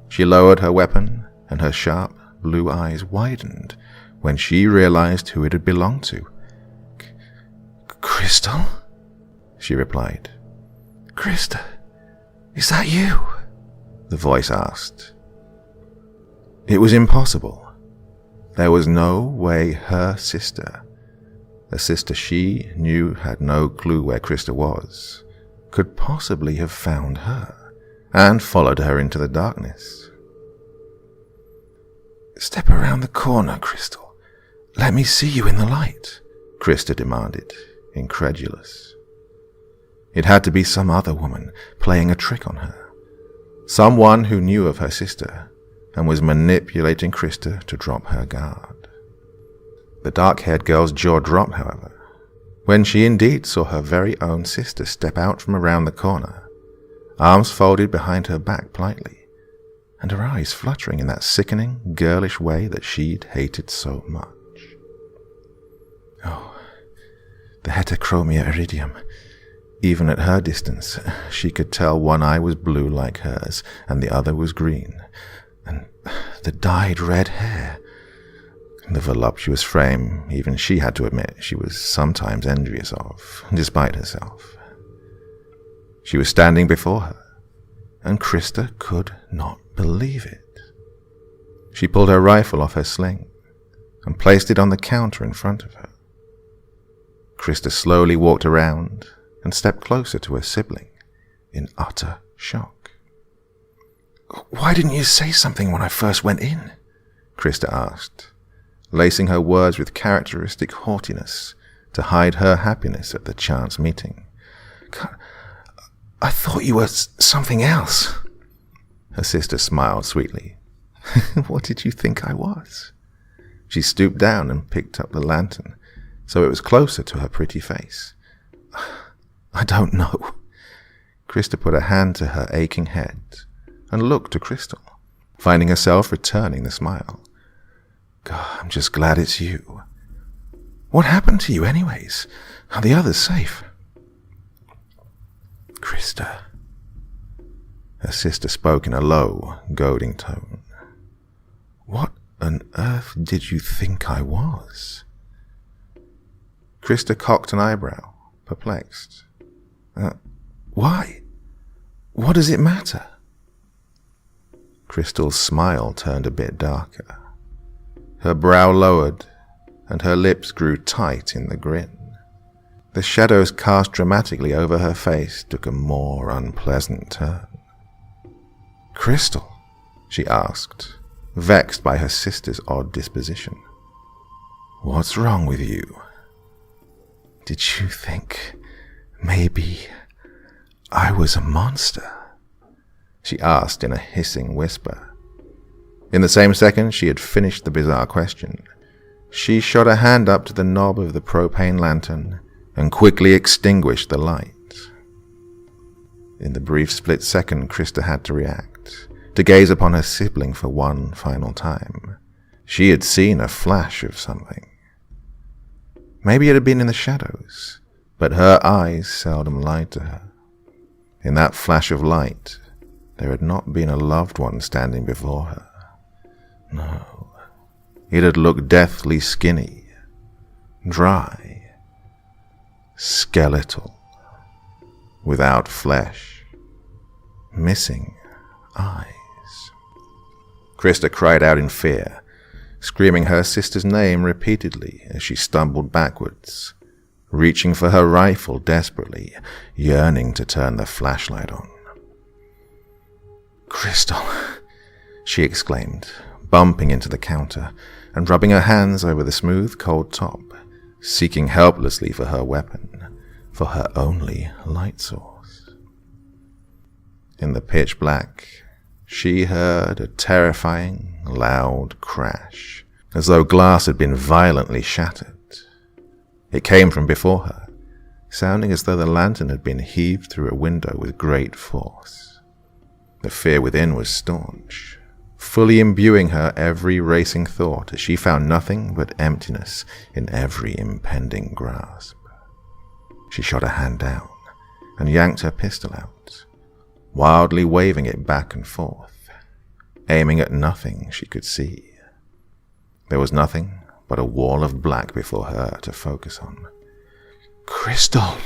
She lowered her weapon, and her sharp blue eyes widened when she realized who it had belonged to. "Crystal?" she replied. "Krista, is that you?" the voice asked. It was impossible. There was no way her sister, the sister she knew had no clue where Krista was, could possibly have found her and followed her into the darkness. "Step around the corner, Crystal. Let me see you in the light," Krista demanded, incredulous. It had to be some other woman playing a trick on her, someone who knew of her sister and was manipulating Krista to drop her guard. The dark-haired girl's jaw dropped, however, when she indeed saw her very own sister step out from around the corner, arms folded behind her back politely, and her eyes fluttering in that sickening, girlish way that she'd hated so much. Oh, the heterochromia iridium. Even at her distance, she could tell one eye was blue like hers, and the other was green. And the dyed red hair. The voluptuous frame, even she had to admit she was sometimes envious of, despite herself. She was standing before her, and Krista could not believe it. She pulled her rifle off her sling and placed it on the counter in front of her. Krista slowly walked around and stepped closer to her sibling in utter shock. "Why didn't you say something when I first went in?" Krista asked, lacing her words with characteristic haughtiness to hide her happiness at the chance meeting. "I thought you were something else." Her sister smiled sweetly. "What did you think I was?" She stooped down and picked up the lantern, so it was closer to her pretty face. "I don't know." Krista put a hand to her aching head and looked to Crystal, finding herself returning the smile. "God, I'm just glad it's you. What happened to you anyways? Are the others safe?" "Krista," her sister spoke in a low, goading tone. "What on earth did you think I was?" Krista cocked an eyebrow, perplexed. Why? What does it matter?" Crystal's smile turned a bit darker. Her brow lowered, and her lips grew tight in the grin. The shadows cast dramatically over her face took a more unpleasant turn. "Crystal," she asked, vexed by her sister's odd disposition, "what's wrong with you? Did you think maybe I was a monster?" she asked in a hissing whisper. In the same second she had finished the bizarre question, she shot a hand up to the knob of the propane lantern and quickly extinguished the light. In the brief split second Krista had to react, to gaze upon her sibling for one final time. She had seen a flash of something. Maybe it had been in the shadows, but her eyes seldom lied to her. In that flash of light, there had not been a loved one standing before her. No, it had looked deathly skinny, dry, skeletal, without flesh, missing eyes. Krista cried out in fear, screaming her sister's name repeatedly as she stumbled backwards, reaching for her rifle desperately, yearning to turn the flashlight on. "Crystal," she exclaimed, bumping into the counter and rubbing her hands over the smooth, cold top, seeking helplessly for her weapon, for her only light source. In the pitch black, she heard a terrifying, loud crash, as though glass had been violently shattered. It came from before her, sounding as though the lantern had been heaved through a window with great force. The fear within was staunch, fully imbuing her every racing thought as she found nothing but emptiness in every impending grasp. She shot a hand down and yanked her pistol out, wildly waving it back and forth, aiming at nothing she could see. There was nothing but a wall of black before her to focus on. "Crystal,"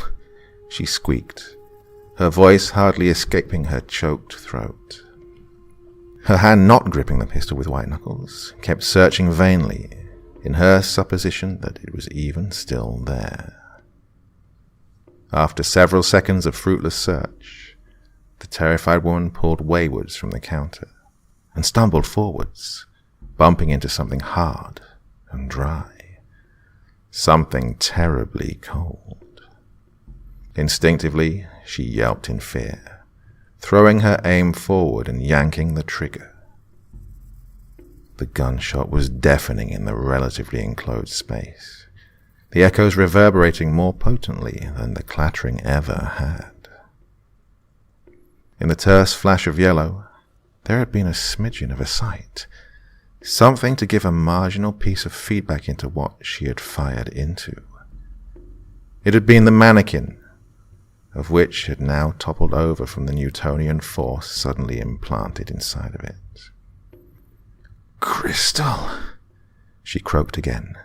she squeaked, her voice hardly escaping her choked throat. Her hand not gripping the pistol with white knuckles, kept searching vainly in her supposition that it was even still there. After several seconds of fruitless search, the terrified woman pulled waywards from the counter and stumbled forwards, bumping into something hard and dry, something terribly cold. Instinctively, she yelped in fear, throwing her aim forward and yanking the trigger. The gunshot was deafening in the relatively enclosed space, the echoes reverberating more potently than the clattering ever had. In the terse flash of yellow, there had been a smidgen of a sight, something to give a marginal piece of feedback into what she had fired into. It had been the mannequin, of which had now toppled over from the Newtonian force suddenly implanted inside of it. "Crystal," she croaked again,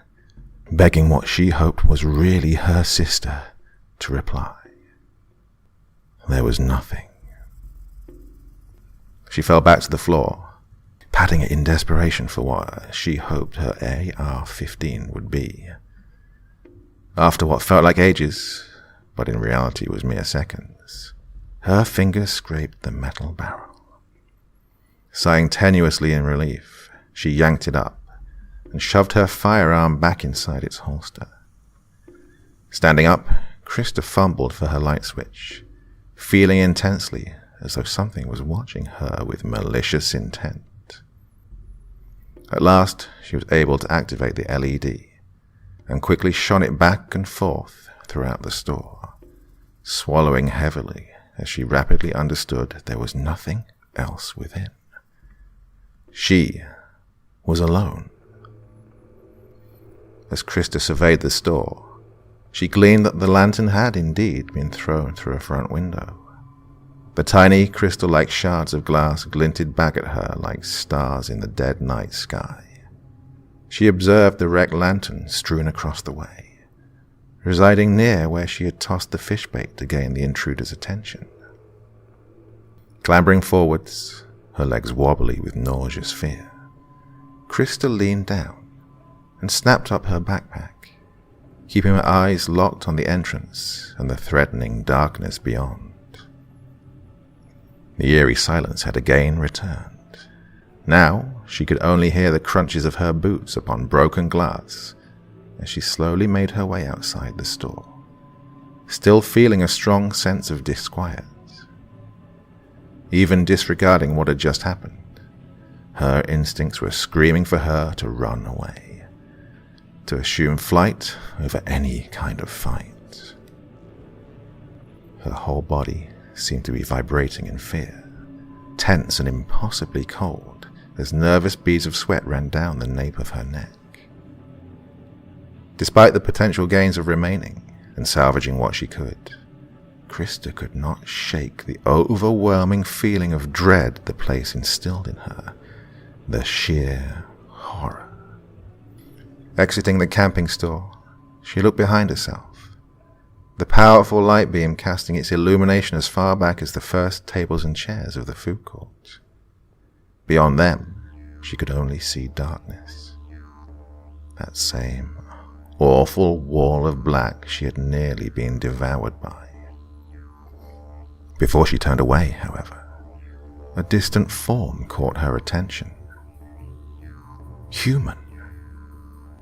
begging what she hoped was really her sister to reply. There was nothing. She fell back to the floor, patting it in desperation for what she hoped her AR-15 would be. After what felt like ages, but in reality was mere seconds, her fingers scraped the metal barrel. Sighing tenuously in relief, she yanked it up and shoved her firearm back inside its holster. Standing up, Krista fumbled for her light switch, feeling intensely as though something was watching her with malicious intent. At last, she was able to activate the LED and quickly shone it back and forth throughout the store, swallowing heavily as she rapidly understood there was nothing else within. She was alone. As Krista surveyed the store, she gleaned that the lantern had indeed been thrown through a front window. The tiny crystal-like shards of glass glinted back at her like stars in the dead night sky. She observed the wrecked lantern strewn across the way, residing near where she had tossed the fish bait to gain the intruder's attention. Clambering forwards, her legs wobbly with nauseous fear, Krista leaned down and snapped up her backpack, keeping her eyes locked on the entrance and the threatening darkness beyond. The eerie silence had again returned. Now she could only hear the crunches of her boots upon broken glass as she slowly made her way outside the store, still feeling a strong sense of disquiet. Even disregarding what had just happened, her instincts were screaming for her to run away, to assume flight over any kind of fight. Her whole body seemed to be vibrating in fear, tense and impossibly cold as nervous beads of sweat ran down the nape of her neck. Despite the potential gains of remaining and salvaging what she could, Krista could not shake the overwhelming feeling of dread the place instilled in her, the sheer horror. Exiting the camping store, she looked behind herself, the powerful light beam casting its illumination as far back as the first tables and chairs of the food court. Beyond them, she could only see darkness. That same awful wall of black she had nearly been devoured by. Before she turned away, however, a distant form caught her attention. Human.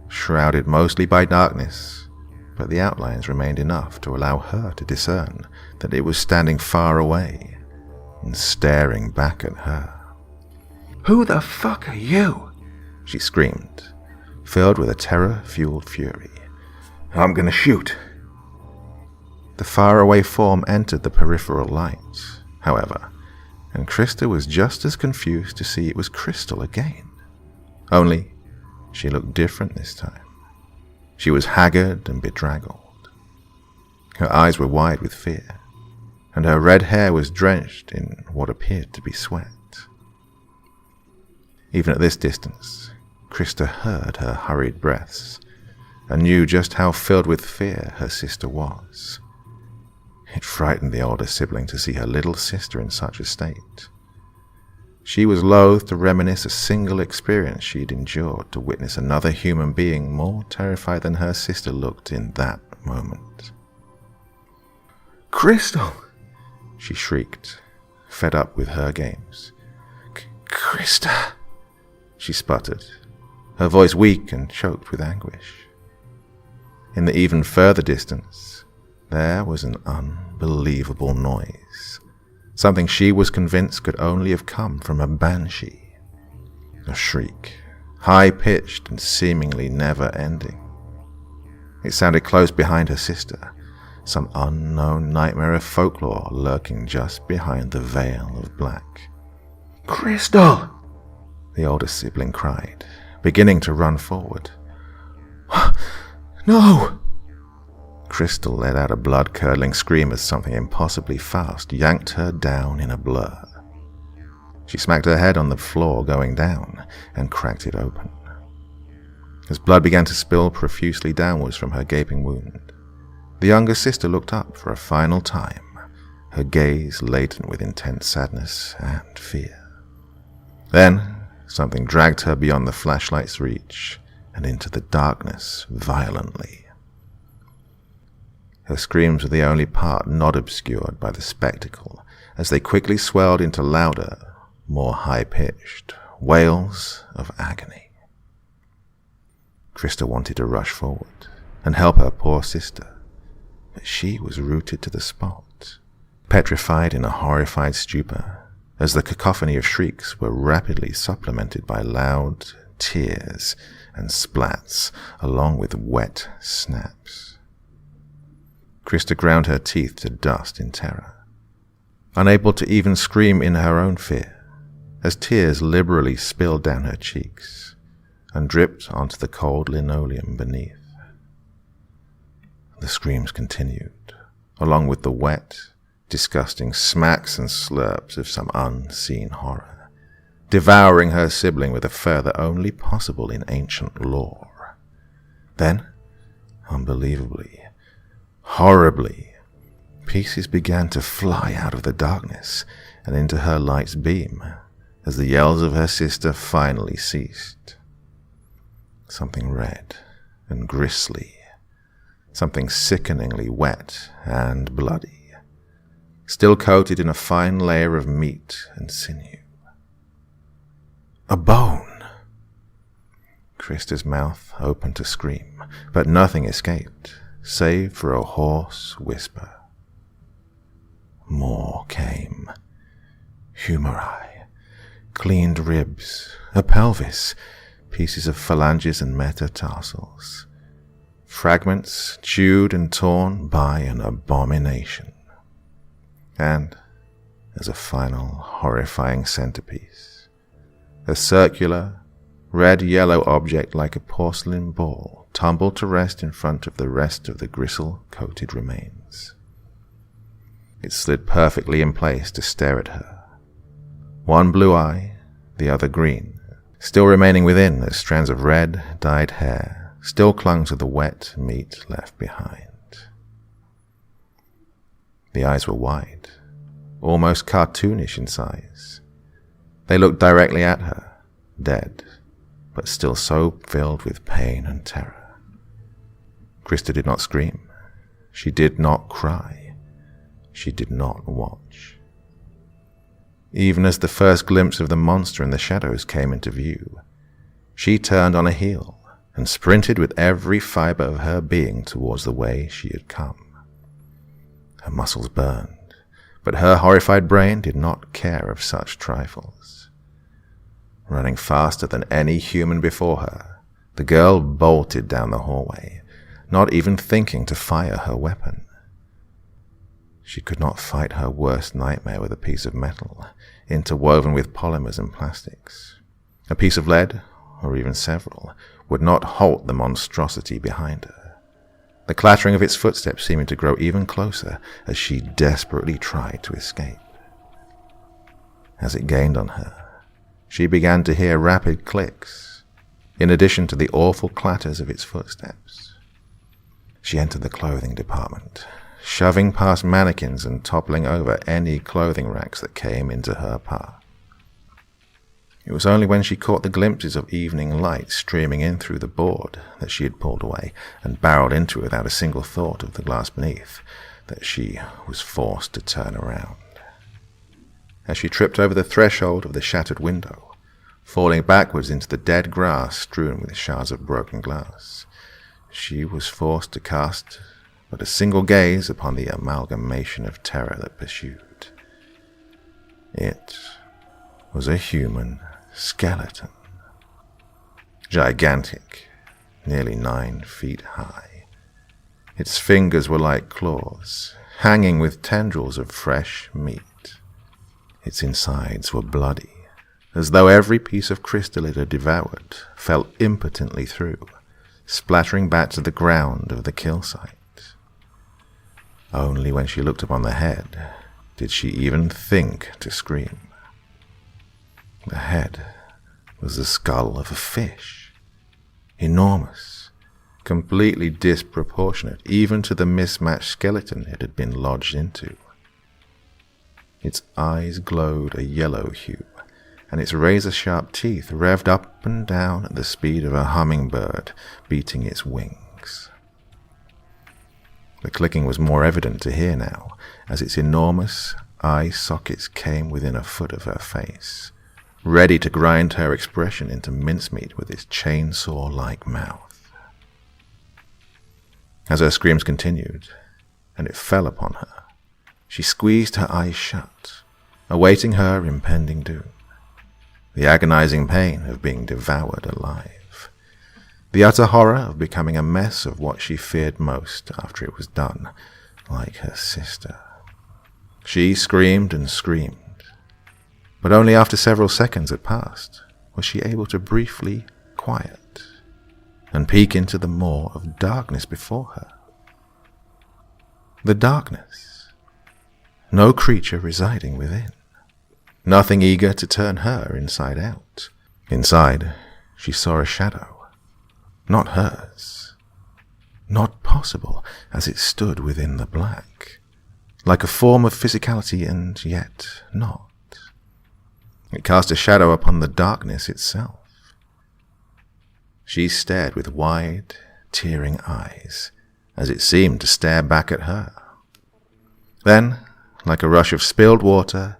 Shrouded mostly by darkness, but the outlines remained enough to allow her to discern that it was standing far away and staring back at her. "Who the fuck are you?" she screamed, filled with a terror-fueled fury. "I'm gonna shoot." The faraway form entered the peripheral light, however, and Krista was just as confused to see it was Crystal again. Only, she looked different this time. She was haggard and bedraggled. Her eyes were wide with fear, and her red hair was drenched in what appeared to be sweat. Even at this distance, Krista heard her hurried breaths, and knew just how filled with fear her sister was. It frightened the older sibling to see her little sister in such a state. She was loath to reminisce a single experience she'd endured to witness another human being more terrified than her sister looked in that moment. "Crystal!" she shrieked, fed up with her games. "Krista!" she sputtered, her voice weak and choked with anguish. In the even further distance, there was an unbelievable noise, something she was convinced could only have come from a banshee. A shriek, high-pitched and seemingly never-ending. It sounded close behind her sister, some unknown nightmare of folklore lurking just behind the veil of black. Crystal! The older sibling cried, beginning to run forward. No! Crystal let out a blood-curdling scream as something impossibly fast yanked her down in a blur. She smacked her head on the floor going down and cracked it open. As blood began to spill profusely downwards from her gaping wound, the younger sister looked up for a final time, her gaze laden with intense sadness and fear. Then, something dragged her beyond the flashlight's reach and into the darkness violently. Her screams were the only part not obscured by the spectacle, as they quickly swelled into louder, more high-pitched wails of agony. Krista wanted to rush forward and help her poor sister, but she was rooted to the spot, petrified in a horrified stupor, as the cacophony of shrieks were rapidly supplemented by loud tears and splats, along with wet snaps. Krista ground her teeth to dust in terror, unable to even scream in her own fear, as tears liberally spilled down her cheeks and dripped onto the cold linoleum beneath. The screams continued, along with the wet, disgusting smacks and slurps of some unseen horror, devouring her sibling with a fervor only possible in ancient lore. Then, unbelievably, horribly, pieces began to fly out of the darkness and into her light's beam as the yells of her sister finally ceased. Something red and gristly, something sickeningly wet and bloody, still coated in a fine layer of meat and sinew. A bone! Krista's mouth opened to scream, but nothing escaped, save for a hoarse whisper. More came. Humeri, cleaned ribs, a pelvis, pieces of phalanges and metatarsals, fragments chewed and torn by an abomination. And, as a final horrifying centerpiece, a circular, red-yellow object like a porcelain ball tumbled to rest in front of the rest of the gristle-coated remains. It slid perfectly in place to stare at her, one blue eye, the other green, still remaining within as strands of red, dyed hair still clung to the wet meat left behind. The eyes were wide, almost cartoonish in size. They looked directly at her, dead, but still so filled with pain and terror. Krista did not scream. She did not cry. She did not watch. Even as the first glimpse of the monster in the shadows came into view, she turned on a heel and sprinted with every fiber of her being towards the way she had come. Her muscles burned, but her horrified brain did not care of such trifles. Running faster than any human before her, the girl bolted down the hallway, not even thinking to fire her weapon. She could not fight her worst nightmare with a piece of metal, interwoven with polymers and plastics. A piece of lead, or even several, would not halt the monstrosity behind her, the clattering of its footsteps seeming to grow even closer as she desperately tried to escape. As it gained on her, she began to hear rapid clicks, in addition to the awful clatters of its footsteps. She entered the clothing department, shoving past mannequins and toppling over any clothing racks that came into her path. It was only when she caught the glimpses of evening light streaming in through the board that she had pulled away and barreled into it without a single thought of the glass beneath that she was forced to turn around. As she tripped over the threshold of the shattered window, falling backwards into the dead grass strewn with shards of broken glass, she was forced to cast but a single gaze upon the amalgamation of terror that pursued. It was a human skeleton, gigantic, nearly 9 feet high. Its fingers were like claws, hanging with tendrils of fresh meat. Its insides were bloody as though every piece of crystal it had devoured fell impotently through, splattering back to the ground of the kill site. Only when she looked upon the head did she even think to scream. The head was the skull of a fish, enormous, completely disproportionate even to the mismatched skeleton it had been lodged into. Its eyes glowed a yellow hue, and its razor-sharp teeth revved up and down at the speed of a hummingbird beating its wings. The clicking was more evident to hear now, as its enormous eye sockets came within a foot of her face, ready to grind her expression into mincemeat with its chainsaw-like mouth. As her screams continued, and it fell upon her, she squeezed her eyes shut, awaiting her impending doom, the agonizing pain of being devoured alive, the utter horror of becoming a mess of what she feared most after it was done, like her sister. She screamed and screamed, but only after several seconds had passed was she able to briefly quiet and peek into the maw of darkness before her. The darkness. No creature residing within. Nothing eager to turn her inside out. Inside, she saw a shadow. Not hers. Not possible, as it stood within the black. Like a form of physicality, and yet not. It cast a shadow upon the darkness itself. She stared with wide, tearing eyes, as it seemed to stare back at her. Then, like a rush of spilled water,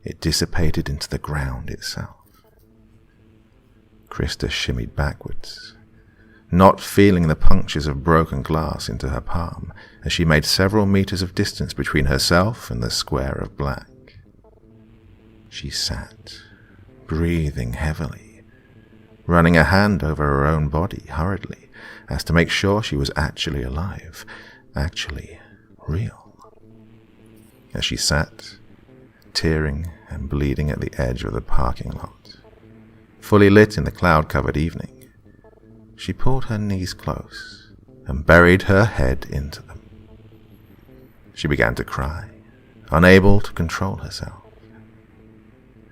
it dissipated into the ground itself. Krista shimmied backwards, not feeling the punctures of broken glass into her palm as she made several meters of distance between herself and the square of black. She sat, breathing heavily, running a hand over her own body hurriedly as to make sure she was actually alive, actually real. As she sat, tearing and bleeding at the edge of the parking lot, fully lit in the cloud-covered evening, she pulled her knees close and buried her head into them. She began to cry, unable to control herself.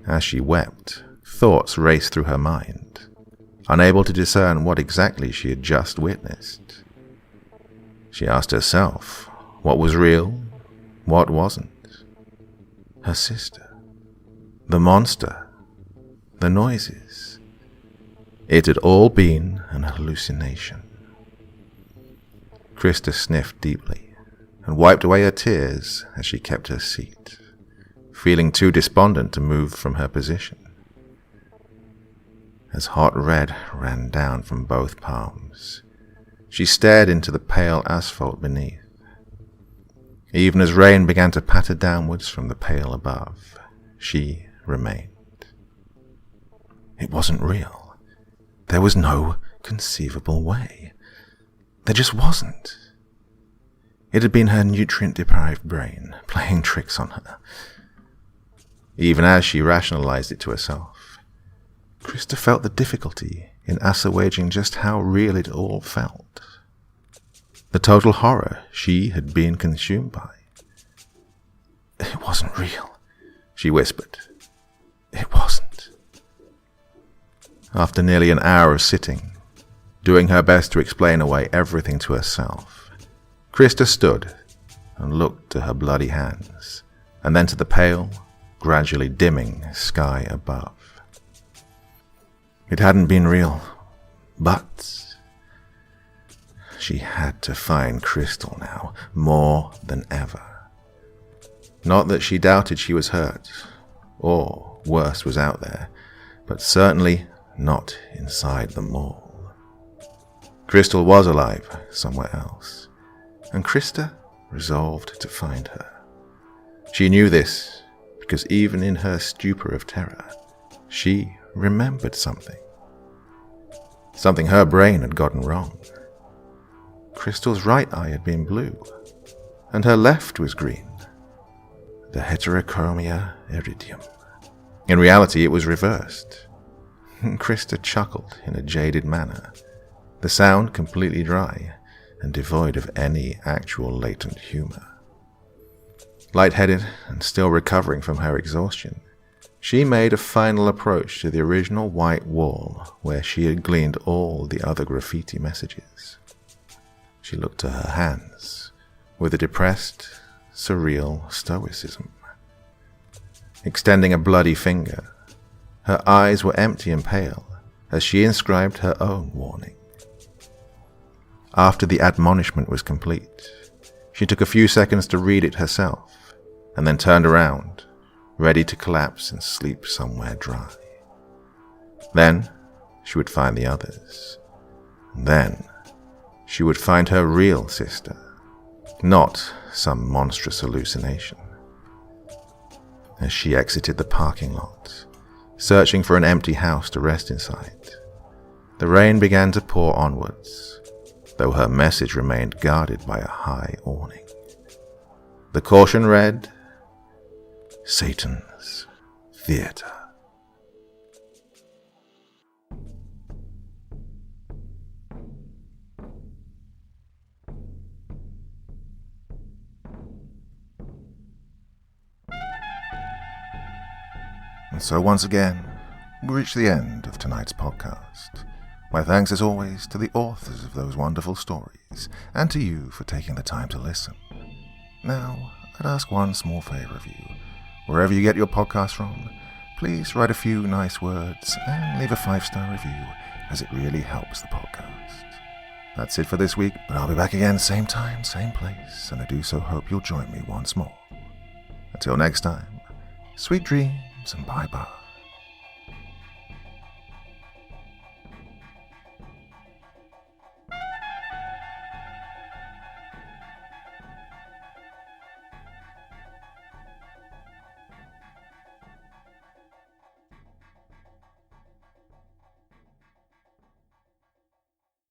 As she wept, thoughts raced through her mind, unable to discern what exactly she had just witnessed. She asked herself what was real, what wasn't. Her sister, the monster, the noises. It had all been an hallucination. Krista sniffed deeply and wiped away her tears as she kept her seat, feeling too despondent to move from her position. As hot red ran down from both palms, she stared into the pale asphalt beneath. Even as rain began to patter downwards from the pale above, she remained. It wasn't real. There was no conceivable way. There just wasn't. It had been her nutrient-deprived brain playing tricks on her. Even as she rationalized it to herself, Krista felt the difficulty in assuaging just how real it all felt. The total horror she had been consumed by. It wasn't real, she whispered. It wasn't. After nearly an hour of sitting, doing her best to explain away everything to herself, Krista stood and looked to her bloody hands, and then to the pale, gradually dimming sky above. It hadn't been real, but she had to find Crystal now, more than ever. Not that she doubted she was hurt, or worse was out there, but certainly not inside the mall. Crystal was alive somewhere else, and Krista resolved to find her. She knew this because even in her stupor of terror, she remembered something. Something her brain had gotten wrong. Crystal's right eye had been blue, and her left was green. The heterochromia iridium. In reality, it was reversed. Krista chuckled in a jaded manner, the sound completely dry and devoid of any actual latent humor. Lightheaded and still recovering from her exhaustion, she made a final approach to the original white wall where she had gleaned all the other graffiti messages. She looked to her hands with a depressed, surreal stoicism. Extending a bloody finger, her eyes were empty and pale as she inscribed her own warning. After the admonishment was complete, she took a few seconds to read it herself and then turned around, ready to collapse and sleep somewhere dry. Then she would find the others. And then she would find her real sister, not some monstrous hallucination. As she exited the parking lot, searching for an empty house to rest inside, the rain began to pour onwards, though her message remained guarded by a high awning. The caution read, Satan's Theater. And so once again, we reach the end of tonight's podcast. My thanks as always to the authors of those wonderful stories, and to you for taking the time to listen. Now, I'd ask one small favor of you. Wherever you get your podcast from, please write a few nice words and leave a 5-star review, as it really helps the podcast. That's it for this week, but I'll be back again same time, same place, and I do so hope you'll join me once more. Until next time, sweet dreams and bye-bye.